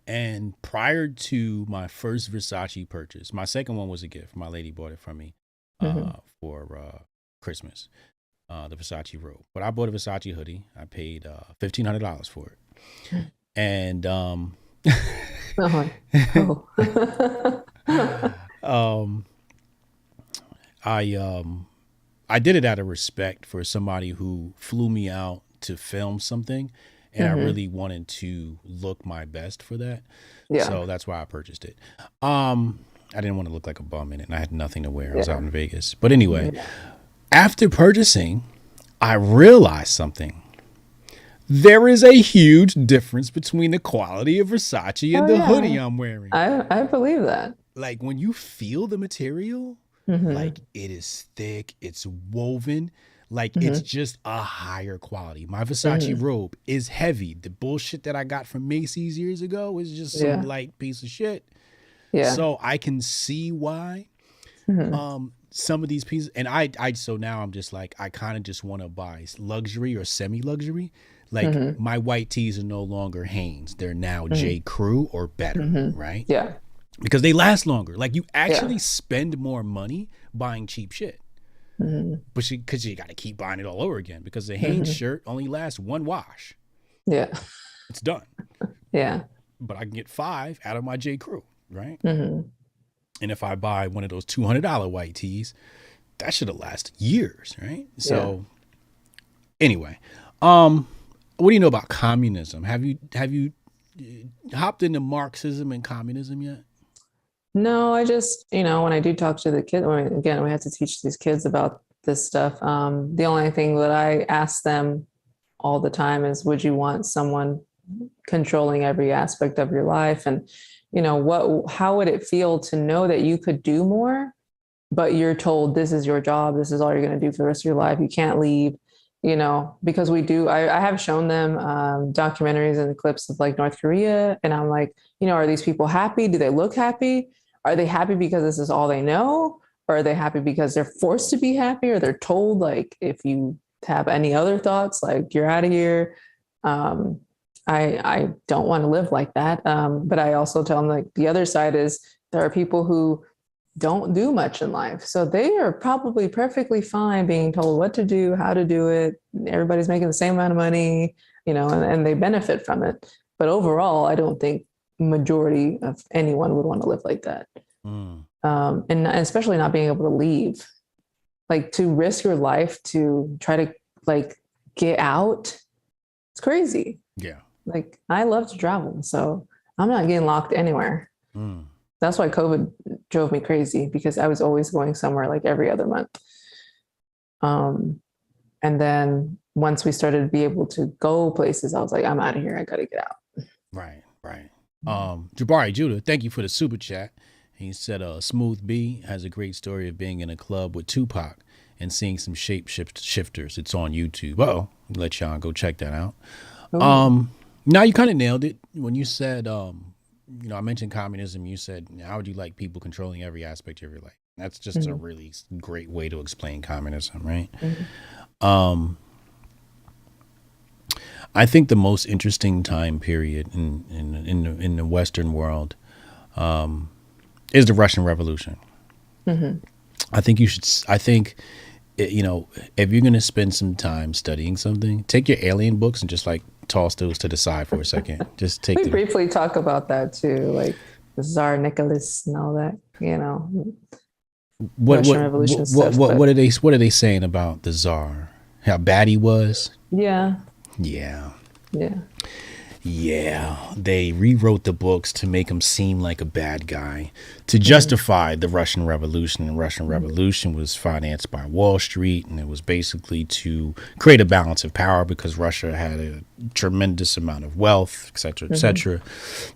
And prior to my first Versace purchase, my second one was a gift. My lady bought it for me for Christmas, the Versace robe. But I bought a Versace hoodie. I paid $1,500 for it. And I did it out of respect for somebody who flew me out to film something, and I really wanted to look my best for that. Yeah. So that's why I purchased it. I didn't want to look like a bum in it, and I had nothing to wear. I was out in Vegas. But anyway, after purchasing, I realized something. There is a huge difference between the quality of Versace and the hoodie I'm wearing. I believe that. Like when you feel the material, like it is thick, it's woven, like it's just a higher quality. My Versace robe is heavy. The bullshit that I got from Macy's years ago is just some light piece of shit. Yeah. So I can see why some of these pieces, and so now I'm just like, I kind of just want to buy luxury or semi-luxury. Like my white tees are no longer Hanes. They're now J. Crew or better, right? Yeah. Because they last longer. Like you actually spend more money buying cheap shit. But because you got to keep buying it all over again, because the Hanes shirt only lasts 1 wash. Yeah. It's done. Yeah. But I can get 5 out of my J. Crew, right? And if I buy one of those $200 white tees, that should have lasted years, right? So anyway, what do you know about communism? Have you hopped into Marxism and communism yet? No, I just, when I do talk to the kids, again, we have to teach these kids about this stuff. The only thing that I ask them all the time is, would you want someone controlling every aspect of your life? And, how would it feel to know that you could do more, but you're told this is your job, this is all you're going to do for the rest of your life, you can't leave, because I have shown them documentaries and clips of like North Korea. And I'm like, are these people happy? Do they look happy? Are they happy because this is all they know? Or are they happy because they're forced to be happy? Or they're told, like, if you have any other thoughts, like you're out of here. I don't want to live like that. But I also tell them, like, the other side is there are people who don't do much in life. So they are probably perfectly fine being told what to do, how to do it. Everybody's making the same amount of money, and they benefit from it. But overall, I don't think majority of anyone would want to live like that. and especially not being able to leave, like to risk your life to try to like get out. It's crazy. Yeah. Like I love to travel, so I'm not getting locked anywhere. That's why COVID drove me crazy, because I was always going somewhere like every other month. And then once we started to be able to go places, I was like, I'm out of here. I got to get out. Right. Jabari Judah, thank you for the super chat. He said, Smooth B has a great story of being in a club with Tupac and seeing some shifters. It's on YouTube. Let y'all go check that out. Now you kind of nailed it when you said, I mentioned communism. You said, how would you like people controlling every aspect of your life? That's just a really great way to explain communism, right? I think the most interesting time period in the Western world is the Russian Revolution. I think you should. I think, if you're going to spend some time studying something, take your alien books and just like toss those to the side for a second. Just take. We briefly talk about that too, like Tsar Nicholas and all that. Russian Revolution stuff. What are they saying about the Tsar? How bad he was? Yeah. They rewrote the books to make him seem like a bad guy to justify the Russian Revolution. The Russian Revolution was financed by Wall Street, and it was basically to create a balance of power because Russia had a tremendous amount of wealth, et cetera, et cetera.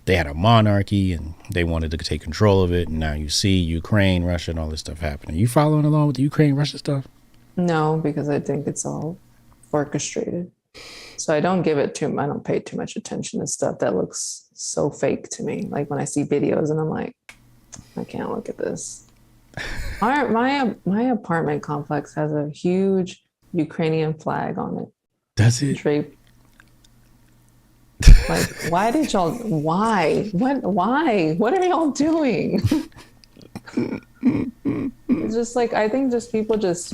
They had a monarchy, and they wanted to take control of it. And now you see Ukraine, Russia, and all this stuff happening. Are you following along with the Ukraine, Russia stuff? No, because I think it's all orchestrated. So I don't pay too much attention to stuff that looks so fake to me. Like when I see videos and I'm like, I can't look at this. My apartment complex has a huge Ukrainian flag on it. That's it. Draped. Like, why? What are y'all doing? It's just like, I think just people just,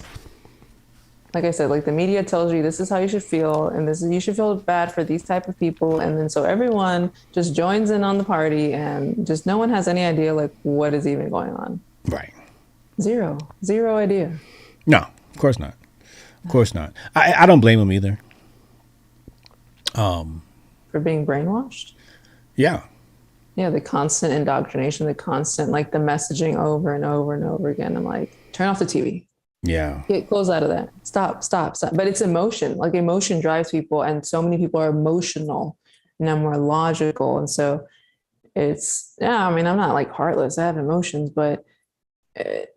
like I said, like the media tells you this is how you should feel, and you should feel bad for these type of people, and then so everyone just joins in on the party, and just no one has any idea like what is even going on. Right. Zero idea. No, of course not. I don't blame them either. For being brainwashed. Yeah, the constant indoctrination, the constant like the messaging over and over and over again. I'm like, turn off the TV. Yeah. Get close out of that. Stop. But it's emotion. Like emotion drives people, and so many people are emotional and I'm more logical. And so it's, I'm not like heartless. I have emotions, but they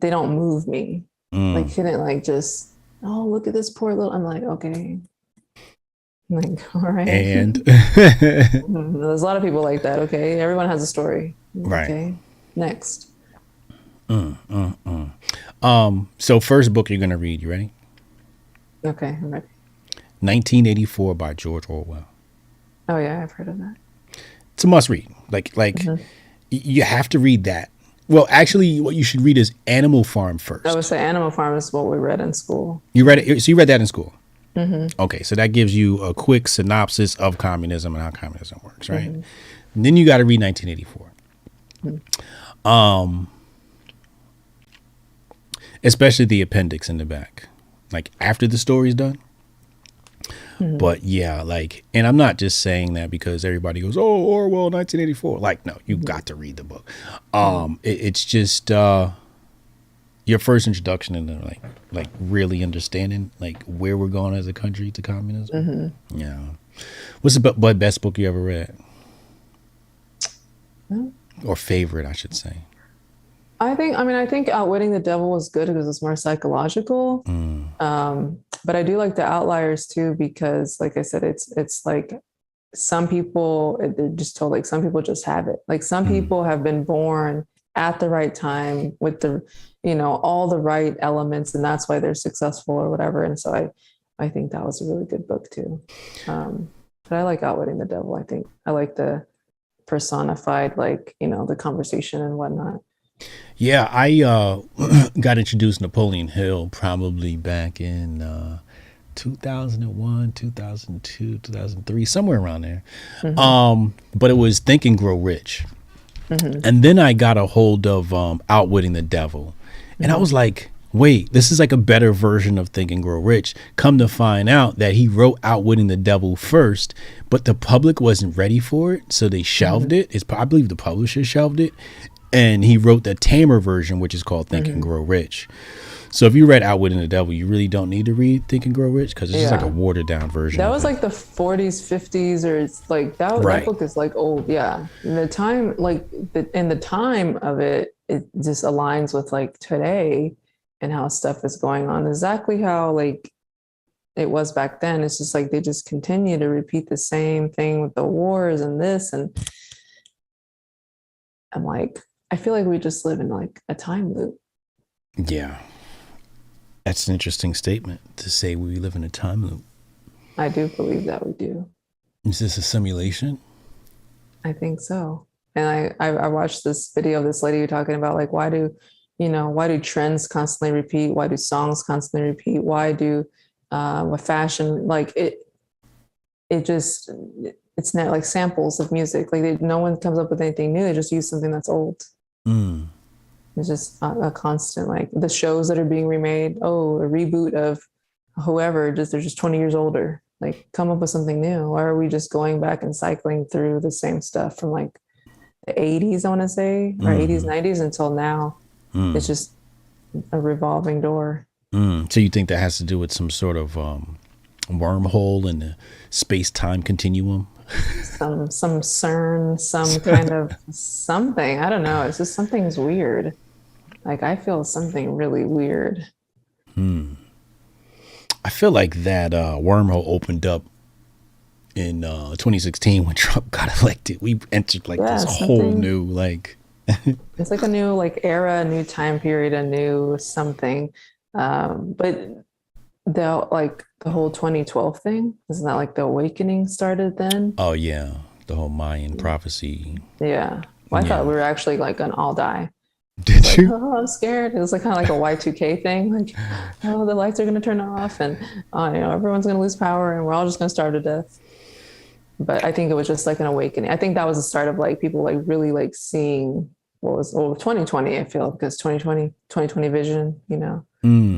don't move me. Like, couldn't like just, look at this poor little, I'm like, okay. I'm like, all right. And there's a lot of people like that. Okay. Everyone has a story. Right. Okay. Next. So first book you're gonna read, you ready? Okay, I'm ready. 1984 by George Orwell. Oh yeah, I've heard of that. It's a must read. Like you have to read that. Well, actually, what you should read is Animal Farm first. I would say Animal Farm is what we read in school. You read it? So you read that in school? Okay, so that gives you a quick synopsis of communism and how communism works, right? And then you got to read 1984. Especially the appendix in the back, like after the story's done. But yeah, like, and I'm not just saying that because everybody goes, oh, Orwell, 1984. Like, no, you got to read the book. It's just your first introduction into like really understanding like where we're going as a country to communism. Yeah. What's the best book you ever read? Or favorite, I should say. I think Outwitting the Devil was good because it's more psychological. But I do like The Outliers too, because like I said, it's like some people, they're just told like some people just have it. Like some people have been born at the right time with the, all the right elements, and that's why they're successful or whatever. And so I think that was a really good book too. But I like Outwitting the Devil. I think I like the personified, like, the conversation and whatnot. Yeah, I got introduced to Napoleon Hill probably back in 2001, 2002, 2003, somewhere around there. But it was Think and Grow Rich. And then I got a hold of Outwitting the Devil. And I was like, wait, this is like a better version of Think and Grow Rich. Come to find out that he wrote Outwitting the Devil first, but the public wasn't ready for it. So they shelved it. I believe the publisher shelved it. And he wrote the tamer version, which is called Think and Grow Rich. So if you read Outwitting the Devil, you really don't need to read Think and Grow Rich because it's just like a watered down version. That was like the 40s, 50s, or it's like that book is like old. Yeah. And the time, like in the time of it, it just aligns with like today and how stuff is going on. Exactly how like it was back then. It's just like they just continue to repeat the same thing with the wars and this. And I'm like, I feel like we just live in like a time loop. Yeah. That's an interesting statement to say we live in a time loop. I do believe that we do. Is this a simulation? I think so. And I watched this video of this lady talking about like, why do trends constantly repeat? Why do songs constantly repeat? Why do with fashion, like it's not like samples of music. Like no one comes up with anything new. They just use something that's old. It's just a constant, like the shows that are being remade. Oh, a reboot of whoever, they're just 20 years older. Like come up with something new. Or are we just going back and cycling through the same stuff from like the 80s, I want to say, or 80s, 90s until now? It's just a revolving door. So you think that has to do with some sort of wormhole in the space-time continuum? Some CERN, some kind of something. I don't know. It's just something's weird. Like I feel something really weird. I feel like that wormhole opened up in 2016 when Trump got elected. We entered like this whole new like. It's like a new like era, a new time period, a new something. But the whole 2012 thing, isn't that like the awakening started then? Oh yeah, the whole Mayan prophecy. Yeah. Well, I thought we were actually like gonna all die. Did you? Oh, I'm scared. It was like kind of like a Y2K thing. Like, oh, the lights are gonna turn off, and everyone's gonna lose power, and we're all just gonna starve to death. But I think it was just like an awakening. I think that was the start of like people like really like seeing what was 2020. I feel because 2020 vision. You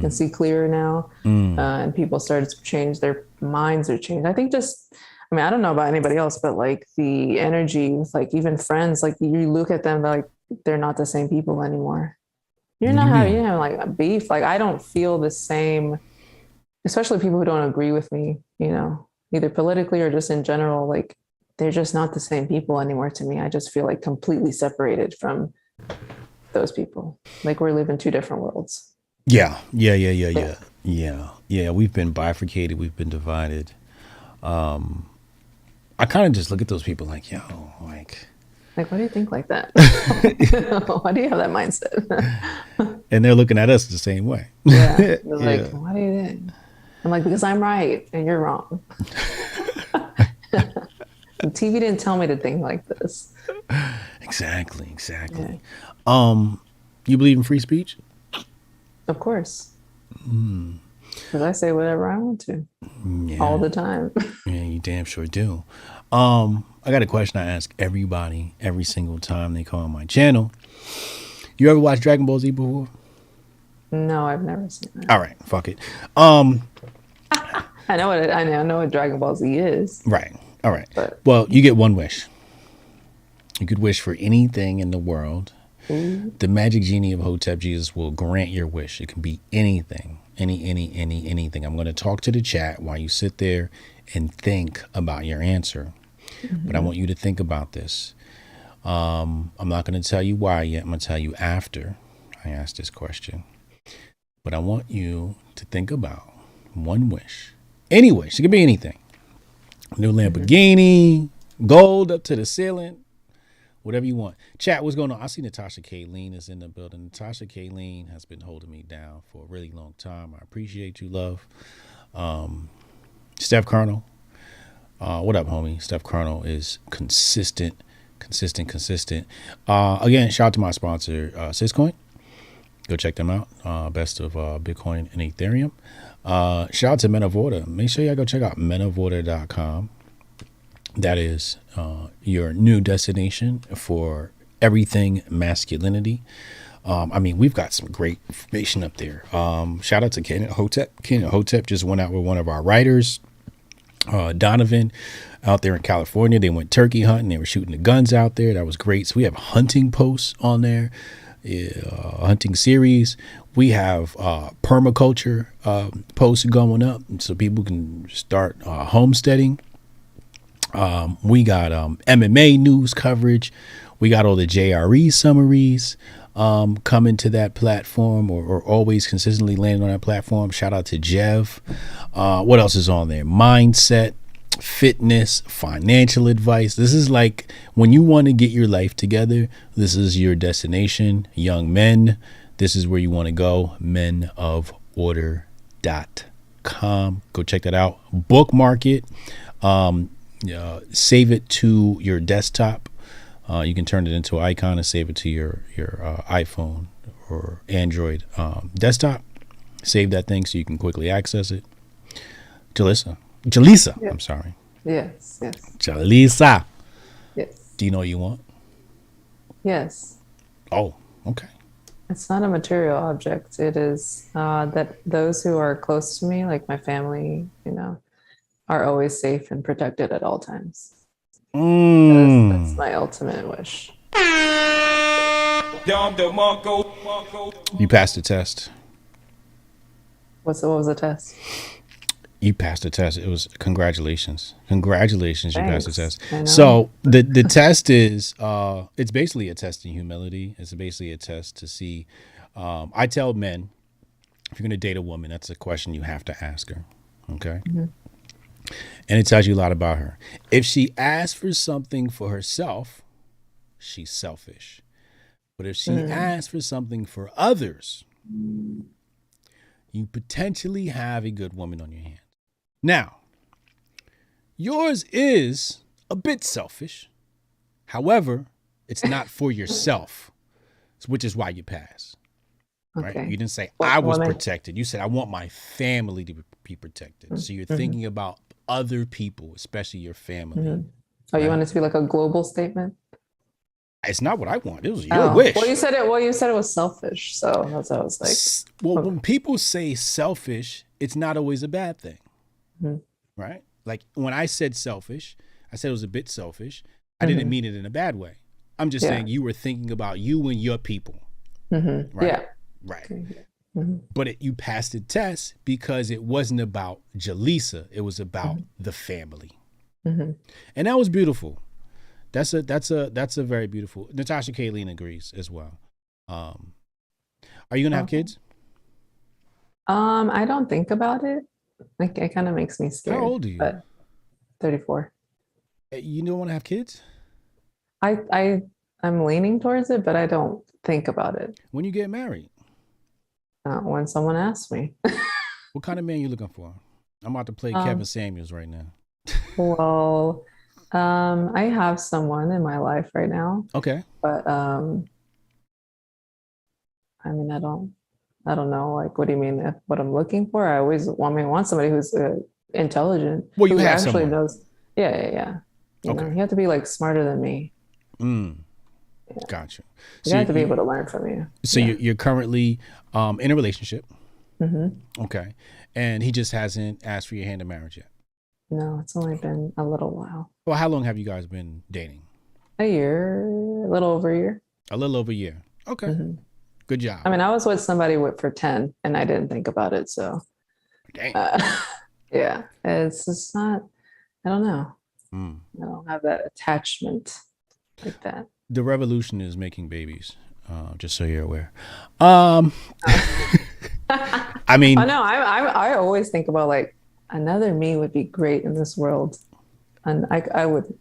can see clearer now, and people started to change their minds or change. I think I don't know about anybody else, but like the energy with like even friends, like you look at them, like they're not the same people anymore. You're not having like a beef. Like I don't feel the same, especially people who don't agree with me, either politically or just in general. Like they're just not the same people anymore to me. I just feel like completely separated from those people. Like we're living two different worlds. Yeah. We've been bifurcated. We've been divided. I kind of just look at those people like, like, why do you think like that? Why do you have that mindset? And they're looking at us the same way. Yeah. They're like, why do you think? I'm like, because I'm right and you're wrong. The TV didn't tell me to think like this. Exactly. Yeah. You believe in free speech? Of course. Because I say whatever I want to. All the time. Yeah, you damn sure do. I got a question I ask everybody every single time they come on my channel. You ever watched Dragon Ball Z before? No, I've never seen that. All right, fuck it. I know what Dragon Ball Z is. Right. All right. But, well, you get one wish. You could wish for anything in the world. The magic genie of Hotep Jesus will grant your wish. It can be anything. Anything. I'm going to talk to the chat while you sit there and think about your answer. But I want you to think about this. I'm not going to tell you why yet. I'm going to tell you after I ask this question. But I want you to think about one wish. Any wish. It could be anything. New Lamborghini, gold up to the ceiling, whatever you want. Chat, what's going on? I see Natasha Kayleen is in the building. Natasha Kayleen has been holding me down for a really long time. I appreciate you, love. Steph Colonel. What up, homie? Steph Colonel is consistent. Again, shout out to my sponsor, Syscoin. Go check them out. Best of Bitcoin and Ethereum. Shout out to Motherboard. Make sure y'all go check out Motherboard.com. That is your new destination for everything masculinity. I mean, we've got some great information up there. Shout out to Kenneth Hotep. Kenneth Hotep just went out with one of our writers, Donovan, out there in California. They went turkey hunting. They were shooting the guns out there. That was great. So we have hunting posts on there, hunting series. We have permaculture posts going up so people can start homesteading. We got MMA news coverage. We got all the JRE summaries coming to that platform, or always consistently landing on that platform. Shout out to Jev. What else is on there? Mindset, fitness, financial advice. This is like when you want to get your life together, this is your destination. Young men, this is where you want to go. menoforder.com. Go check that out. Bookmark it. Save it to your desktop. You can turn it into an icon and save it to your iPhone or Android desktop. Save that thing so you can quickly access it. Jalisa, yeah. I'm sorry. Yes. Jalisa. Yes. Do you know what you want? Yes. Oh, okay. It's not a material object. It is that those who are close to me, like my family, are always safe and protected at all times. That's my ultimate wish. You passed the test. What was the test? You passed the test. It was congratulations. Congratulations, you passed the test. So the test is it's basically a test in humility. It's basically a test to see. I tell men, if you're going to date a woman, that's a question you have to ask her. Okay. Mm-hmm. And it tells you a lot about her. If she asks for something for herself, she's selfish. But if she asks for something for others, you potentially have a good woman on your hands. Now, yours is a bit selfish. However, it's not for yourself, which is why you pass. Right? Okay. You didn't say, I was protected. You said, I want my family to be protected. So you're thinking about other people, especially your family. Mm-hmm. Oh, right? You want it to be like a global statement? It's not what I want. It was your wish. Well, you said it was selfish. So that's what I was like. Well, when people say selfish, it's not always a bad thing. Mm-hmm. Right? Like when I said selfish, I said it was a bit selfish. I didn't mean it in a bad way. I'm just saying you were thinking about you and your people. Mm-hmm. Right? Yeah. Right. Okay. Mm-hmm. But you passed the test because it wasn't about Jalisa. It was about the family. Mm-hmm. And that was beautiful. That's a very beautiful. Natasha Kayleen agrees as well. Are you gonna have kids? I don't think about it. Like it kind of makes me scared. How old are you? 34. You don't want to have kids? I'm leaning towards it, but I don't think about it. When you get married? When someone asks me. What kind of man you looking for? I'm about to play Kevin Samuels right now. Well, I have someone in my life right now. Okay. But I mean, I don't know. Like, what do you mean? What I'm looking for? I always want somebody who's intelligent. Well, you have actually someone. Knows. Yeah. You know, you have to be like smarter than me. Yeah. Gotcha. You have to be able to learn from you. So you're currently in a relationship. Mm-hmm. Okay. And he just hasn't asked for your hand in marriage yet? No, it's only been a little while. Well, how long have you guys been dating? A little over a year. A little over a year. Okay. Mm-hmm. Good job. I mean, I was with somebody for 10 and I didn't think about it. So, dang. Yeah, it's just not, I don't know. I don't have that attachment like that. The revolution is making babies, just so you're aware. I mean, I know. I always think about like another me would be great in this world, and I would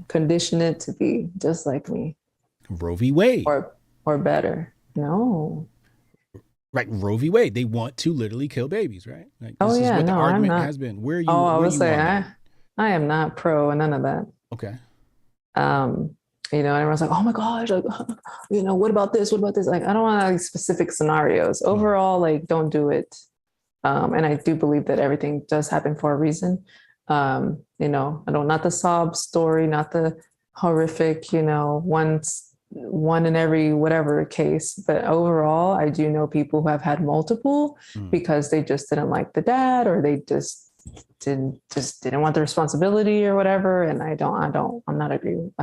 condition it to be just like me. Roe v. Wade, or better. No. Right, Roe v. Wade. They want to literally kill babies, right? Like, this is what the argument has been. Where are you? I would say I am not pro none of that. Okay. You know, everyone's like, oh my gosh, like, you know, what about this? What about this? Like, I don't want like specific scenarios. Overall, like, don't do it. And I do believe that everything does happen for a reason. You know, not the sob story, not the horrific, you know, one one in every whatever case. But overall, I do know people who have had multiple because they just didn't like the dad, or they didn't want the responsibility or whatever. And I don't agree with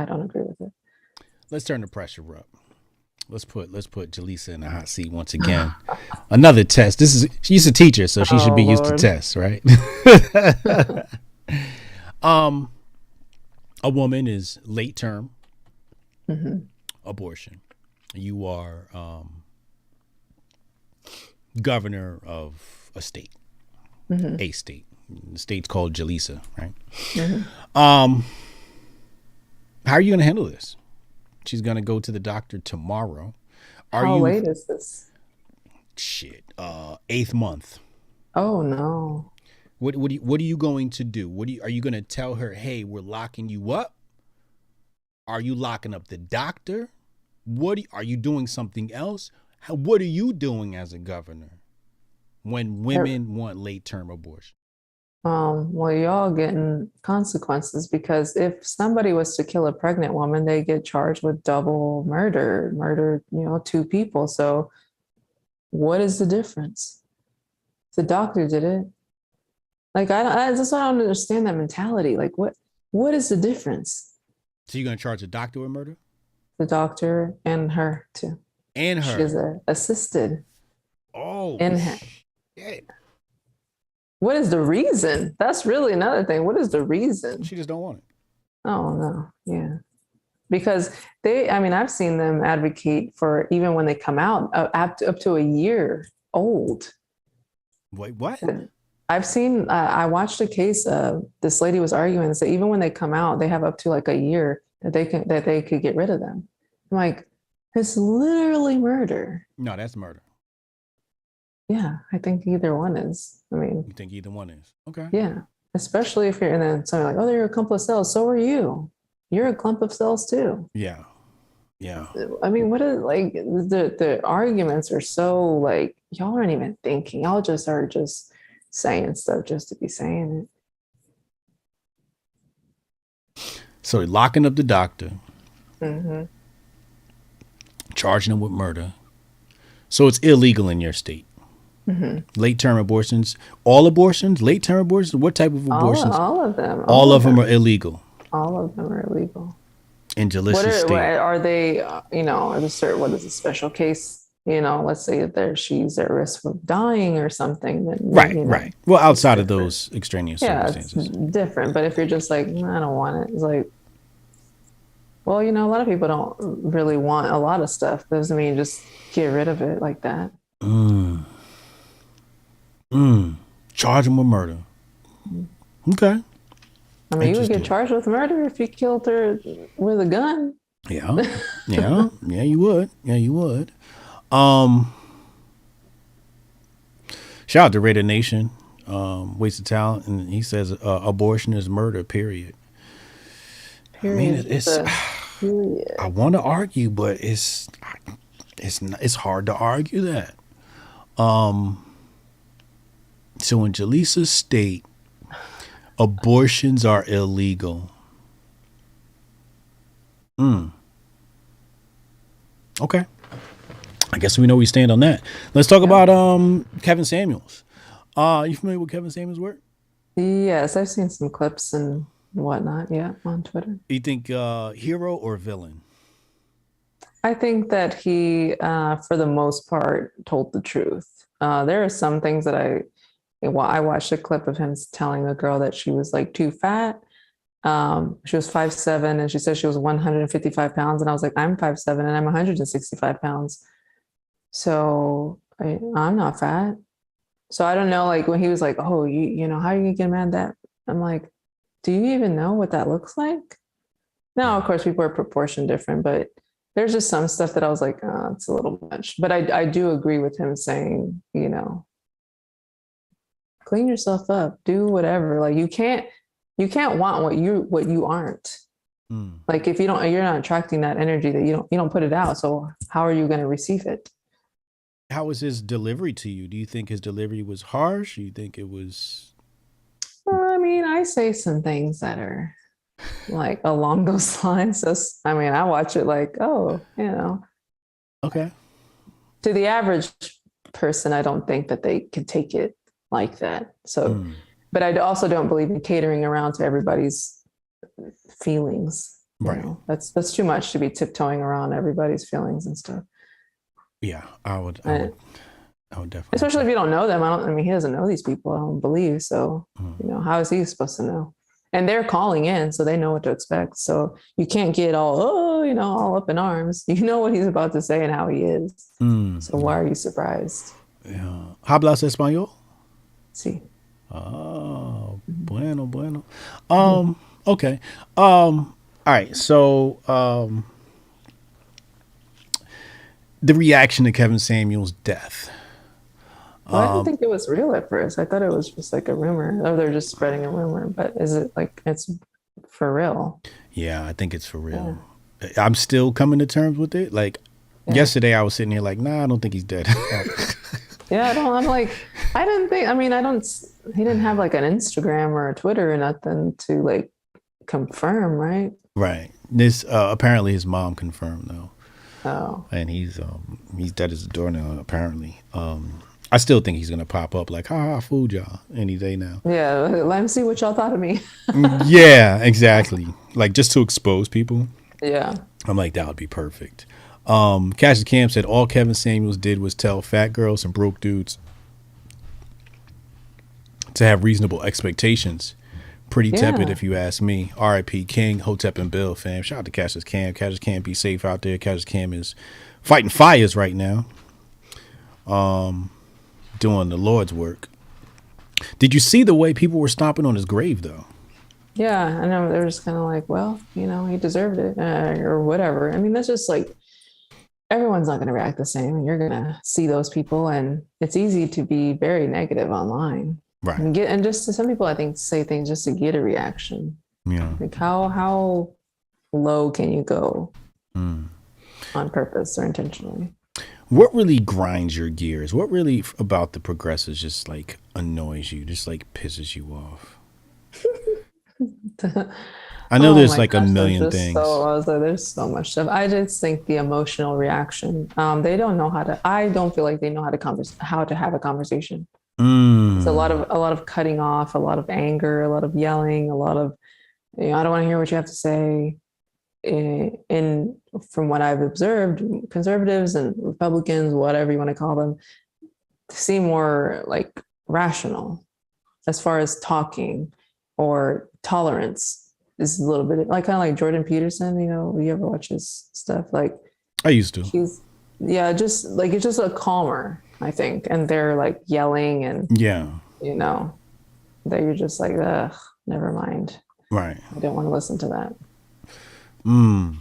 it. Let's turn the pressure up. Let's put Jalisa in the hot seat once again. Another test. She's a teacher, so she should be used to tests, right? A woman is late term abortion. You are governor of a state, a state. The state's called Jalisa, right? How are you going to handle this? She's going to go to the doctor tomorrow. How late is this? Shit, 8th month. Oh no. What are you going to do? Are you going to tell her, hey, we're locking you up? Are you locking up the doctor? Are you doing something else? What are you doing as a governor when women want late term abortion? Well, y'all getting consequences, because if somebody was to kill a pregnant woman, they get charged with double murder, two people. So what is the difference? The doctor did it. Like, I just don't understand that mentality. Like, what is the difference? So you're going to charge the doctor with murder? The doctor and her too. And her. She's assisted. Oh. In her. Shit. What is the reason? That's really another thing. What is the reason? She just don't want it. Oh, no. Yeah. Because I've seen them advocate for, even when they come out, up to a year old. Wait, what? I've seen, I watched a case, this lady was arguing and said, even when they come out, they have up to like a year that they could get rid of them. I'm like, it's literally murder. No, that's murder. Yeah, I think either one is. You think either one is? Okay. Yeah, especially if and then somebody like, oh, they're a clump of cells. So are you. You're a clump of cells too. Yeah. What is, like, the arguments are so, like, y'all aren't even thinking. Y'all just are just saying stuff just to be saying it. So locking up the doctor, charging him with murder. So it's illegal in your state. Late term abortions, all abortions, late term abortions. What type of abortions? All of them. All of them are illegal. All of them are illegal. In Jalisa state. Are they? What is a special case? Let's say that she's at risk of dying or something. Then, right. Well, outside of those extraneous circumstances, it's different. But if you're just like, I don't want it, it's like, well, a lot of people don't really want a lot of stuff. Doesn't mean just get rid of it like that. Charge him with murder. Okay. You would get charged with murder if you killed her with a gun. Yeah, you would. Shout out to Raider Nation, Waste of Talent, and he says abortion is murder. Period. Period. I want to argue, but it's hard to argue that. So in Jalisa's state, abortions are illegal. Okay. I guess we know where we stand on that. Let's talk about Kevin Samuels. You familiar with Kevin Samuels' work? Yes, I've seen some clips and whatnot, on Twitter. You think hero or villain? I think that he, for the most part, told the truth. There are some things that I watched a clip of him telling a girl that she was like too fat. She was 5'7", and she said she was 155 pounds. And I was like, I'm 5'7", and I'm 165 pounds. So I'm not fat. So I don't know, like when he was like, oh, how are you get mad at that? I'm like, do you even know what that looks like? Now, of course, people are proportioned different, but there's just some stuff that I was like, oh, it's a little much. But I do agree with him saying, clean yourself up, do whatever. Like you can't want what you aren't. Like if you're not attracting that energy, that you don't put it out. So how are you going to receive it? How was his delivery to you? Do you think his delivery was harsh? Do you think it was? I say some things that are like along those lines. I mean, I watch it like, oh, Okay. to the average person, I don't think that they could take it like that. So, Mm, but I also don't believe in catering around to everybody's feelings. right. That's too much to be tiptoeing around everybody's feelings and stuff. Yeah, I would. And I would definitely. especially if you don't know them. I mean, he doesn't know these people. I don't believe so. Mm. How is he supposed to know? And they're calling in, so they know what to expect. So you can't get all up in arms. You know what he's about to say and how he is. So why are you surprised? Yeah. ¿Hablas español? See. Oh, Mhm. bueno, bueno. Mhm. Okay. All right. So, the reaction to Kevin Samuel's death. Well, I didn't think it was real at first. I thought it was just like a rumor. Oh, they're just spreading a rumor. But is it like it's for real? Yeah, I think it's for Yeah. real. I'm still coming to terms with it. Like Yeah. yesterday, I was sitting here like, nah, I don't think he's dead. Yeah, I'm like, I didn't think, I mean, he didn't have like an Instagram or a Twitter or nothing to like confirm, right? Right. This apparently his mom confirmed though, Oh, and he's dead as a doornail apparently. I still think he's gonna pop up like, ha, fooled y'all any day now. yeah. Let me see what y'all thought of me. Yeah, exactly. Like just to expose people. Yeah. I'm like, that would be perfect. Cassius Cam said all Kevin Samuels did was tell fat girls and broke dudes to have reasonable expectations. Pretty tepid, Yeah. if you ask me. R.I.P. King, Hotep, and Bill, fam. Shout out to Cassius Cam. Cassius Cam, be safe out there. Cassius Cam is fighting fires right now, doing the Lord's work. Did you see the way people were stomping on his grave, though? Yeah. I know they're just kind of like, well, he deserved it or whatever. I mean, that's just like, everyone's not going to react the same. And you're going to see those people. And it's easy to be very negative online Right. and just to some people, I think, say things just to get a reaction. Yeah. Like how low can you go Mm. on purpose or intentionally? What really grinds your gears? What really about the progressives just like annoys you, just like pisses you off? I know Oh there's my like a gosh, million things. I was like, there's so much stuff. I just think the emotional reaction. They don't know how to. I don't feel like they know how to have a conversation. It's Mm. a lot of cutting off, a lot of anger, a lot of yelling, a lot of I don't want to hear what you have to say. And from what I've observed, conservatives and Republicans, whatever you want to call them, seem more like rational as far as talking or tolerance is a little bit like kind of like Jordan Peterson. You ever watch his stuff? Like I used to. he's yeah, just like it's just a calmer, I think, and they're like yelling and Yeah. you know that you're just like, ugh, never mind. Right. I don't want to listen to that. Mm.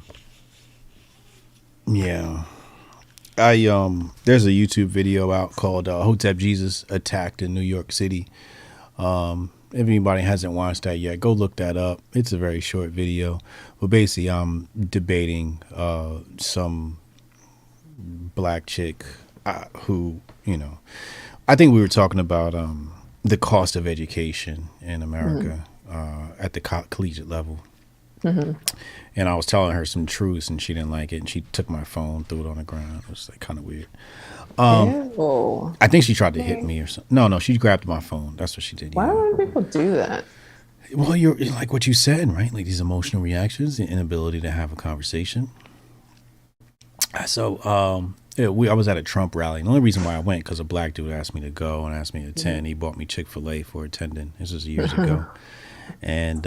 Yeah. There's a YouTube video out called Hotep Jesus attacked in New York City. If anybody hasn't watched that yet, go look that up. It's a very short video, but basically I'm debating some black chick who, I think we were talking about the cost of education in America at the collegiate level. Mm-hmm. And I was telling her some truths, and she didn't like it, and she took my phone, threw it on the ground. It was like kind of weird. I think she tried to hit me or something. No, she grabbed my phone. That's what she did. Why Yeah. would people do that? Well, you're like what you said, right? Like these emotional reactions, the inability to have a conversation. So, I was at a Trump rally. The only reason why I went because a black dude asked me to go and asked me to attend. He bought me Chick-fil-A for attending. This was years ago, and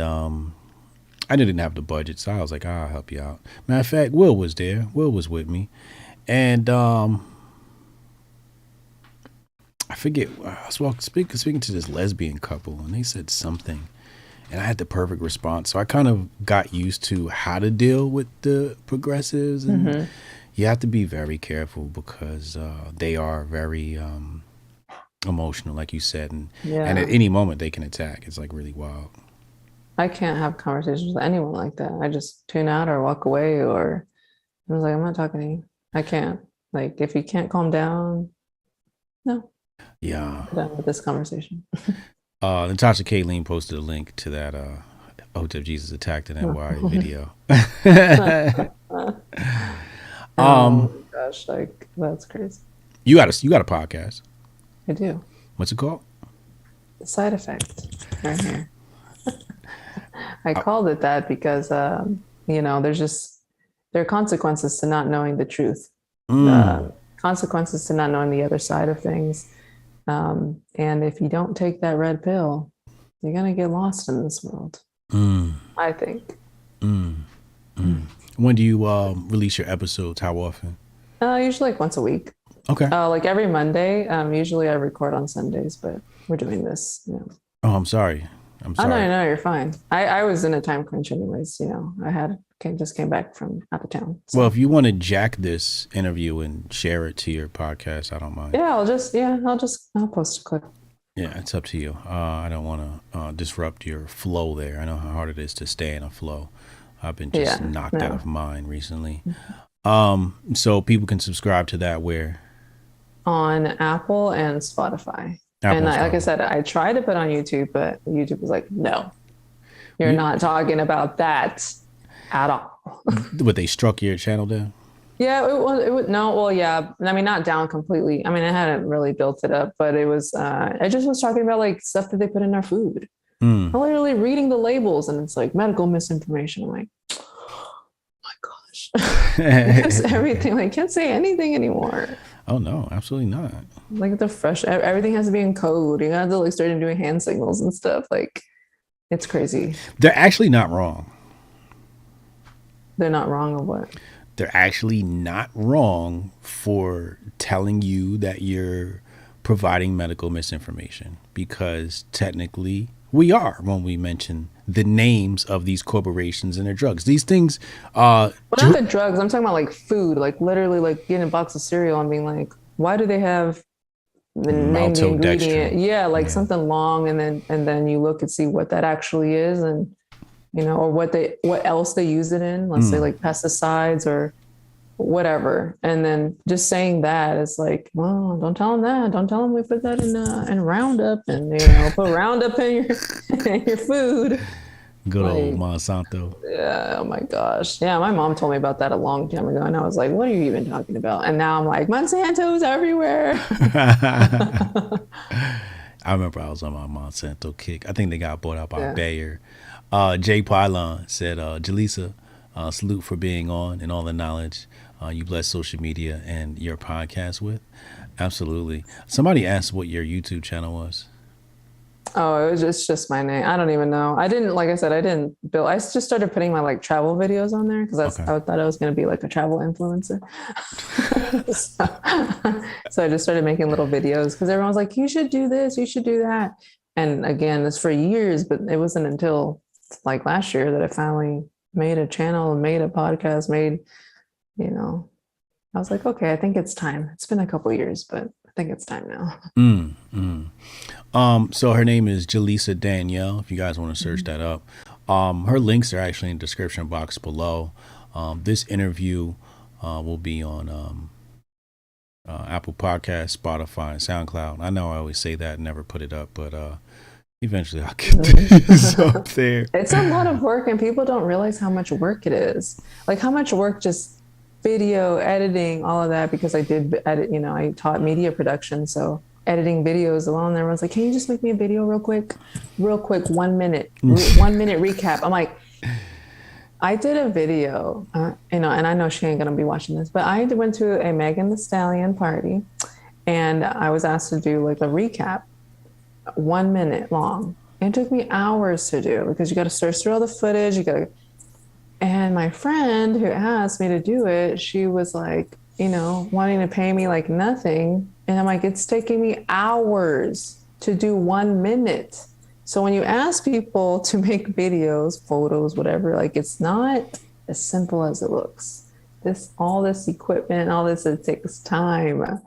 I didn't have the budget, so I was like, I'll help you out. Matter of fact, Will was there. Will was with me, and I forget. I was speaking to this lesbian couple, and they said something, and I had the perfect response. So I kind of got used to how to deal with the progressives, and you have to be very careful because they are very emotional, like you said, and at any moment they can attack. It's like really wild. I can't have conversations with anyone like that. I just tune out or walk away, or I was like, I'm not talking to you. I can't. Like, if you can't calm down, no, Yeah. I'm done with this conversation. Natasha Kayleen posted a link to that Hotep Jesus attacked an NY video. Oh my gosh, like that's crazy. You got a podcast. I do. What's it called? The Side Effect, right here. I called it that because there are consequences to not knowing the truth. Consequences to not knowing the other side of things. And if you don't take that red pill, you're gonna get lost in this world. I think. When do you release your episodes? How often? Usually like once a week. Okay. Like every Monday. Usually I record on Sundays, but we're doing this. Oh, I'm sorry. Oh, no, you're fine. I was in a time crunch anyways. Just came back from out of town. So. Well, if you want to jack this interview and share it to your podcast, I don't mind. Yeah, I'll post a clip. Yeah, it's up to you. I don't want to disrupt your flow there. I know how hard it is to stay in a flow. I've been just knocked out of mine recently. So people can subscribe to that where? On Apple and Spotify. Like I said, I tried to put on YouTube, but YouTube was like, no, you're not talking about that at all. What, they struck your channel down? Yeah, it was no, well, yeah. I mean, not down completely. I mean, I hadn't really built it up, but it was, I just was talking about like stuff that they put in our food. I'm literally reading the labels and it's like medical misinformation. I'm like, oh my gosh. Because everything, like, can't say anything anymore. Oh no, absolutely not. Like everything has to be in code. You have to like start doing hand signals and stuff. Like, it's crazy. They're actually not wrong. They're not wrong or what? They're actually not wrong for telling you that you're providing medical misinformation, because technically we are when we mention the names of these corporations and their drugs. These things, well, not the drugs. I'm talking about like food, like literally like getting a box of cereal and being like, why do they have the name the ingredient? Yeah, like something long, and then you look and see what that actually is, and or what else they use it in. Let's say like pesticides or whatever. And then just saying that is like, well, don't tell them that. Don't tell them we put that in Roundup, and put Roundup in your food. Good old Monsanto. Yeah. Oh my gosh. Yeah. My mom told me about that a long time ago, and I was like, what are you even talking about? And now I'm like, Monsanto's everywhere. I remember I was on my Monsanto kick. I think they got bought out by Bayer. Jay Pylon said, Jalisa, salute for being on and all the knowledge you bless social media and your podcast with. Absolutely. Somebody asked what your YouTube channel was. Oh, it was just my name. I don't even know. I didn't build. I just started putting my like travel videos on there because I thought I was going to be like a travel influencer. So I just started making little videos because everyone was like, you should do this, you should do that. And again, it's for years, but it wasn't until like last year that I finally made a channel and made a podcast, I was like, okay, I think it's time. It's been a couple of years, but I think it's time now. So her name is Jalisa Danielle, if you guys want to search that up. Her links are actually in the description box below. This interview will be on Apple Podcasts, Spotify, and SoundCloud. I know I always say that and never put it up, but eventually I'll get this up there. It's a lot of work, and people don't realize how much work it is. Like how much work just video editing, all of that, because I did edit, I taught media production. So editing videos alone, everyone's like, can you just make me a video real quick, 1 minute, 1 minute recap. I'm like, I did a video, and I know she ain't going to be watching this, but I went to a Megan Thee Stallion party, and I was asked to do like a recap, 1 minute long. It took me hours to do because you got to search through all the footage. And my friend who asked me to do it, she was like, wanting to pay me like nothing. And I'm like, it's taking me hours to do 1 minute. So when you ask people to make videos, photos, whatever, like it's not as simple as it looks. All this equipment, all this, it takes time.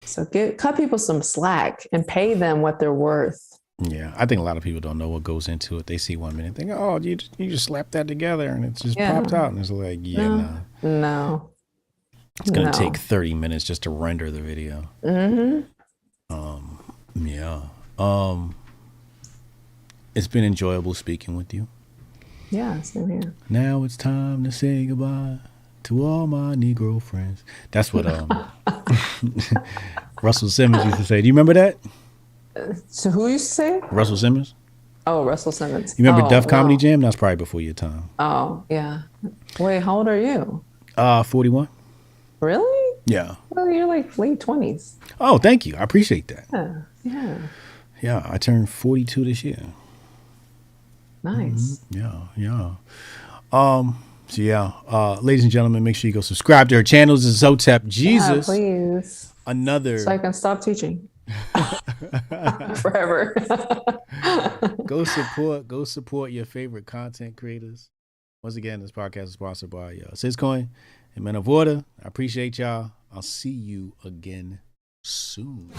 So cut people some slack and pay them what they're worth. Yeah, I think a lot of people don't know what goes into it. They see 1 minute, think, oh, you just slap that together and it just pops out, and it's like, no. It's gonna take 30 minutes just to render the video. It's been enjoyable speaking with you. Yeah, same here. Now it's time to say goodbye to all my Negro friends. That's what Russell Simmons used to say. Do you remember that? So who used to say it? Russell Simmons? Oh, Russell Simmons. You remember Oh, Def Comedy wow. Jam? That's probably before your time. Oh, yeah. Wait, how old are you? 41. Really? Yeah. Well, you're like late 20s. Oh, thank you. I appreciate that. Yeah. Yeah. Yeah, I turned 42 this year. Nice. Yeah. So yeah, ladies and gentlemen, make sure you go subscribe to her channels. This is Hotep Yeah, Jesus. please. Another. So I can stop teaching forever. Go support your favorite content creators. Once again, this podcast is sponsored by Syscoin and Men of Order. I appreciate y'all. I'll see you again soon.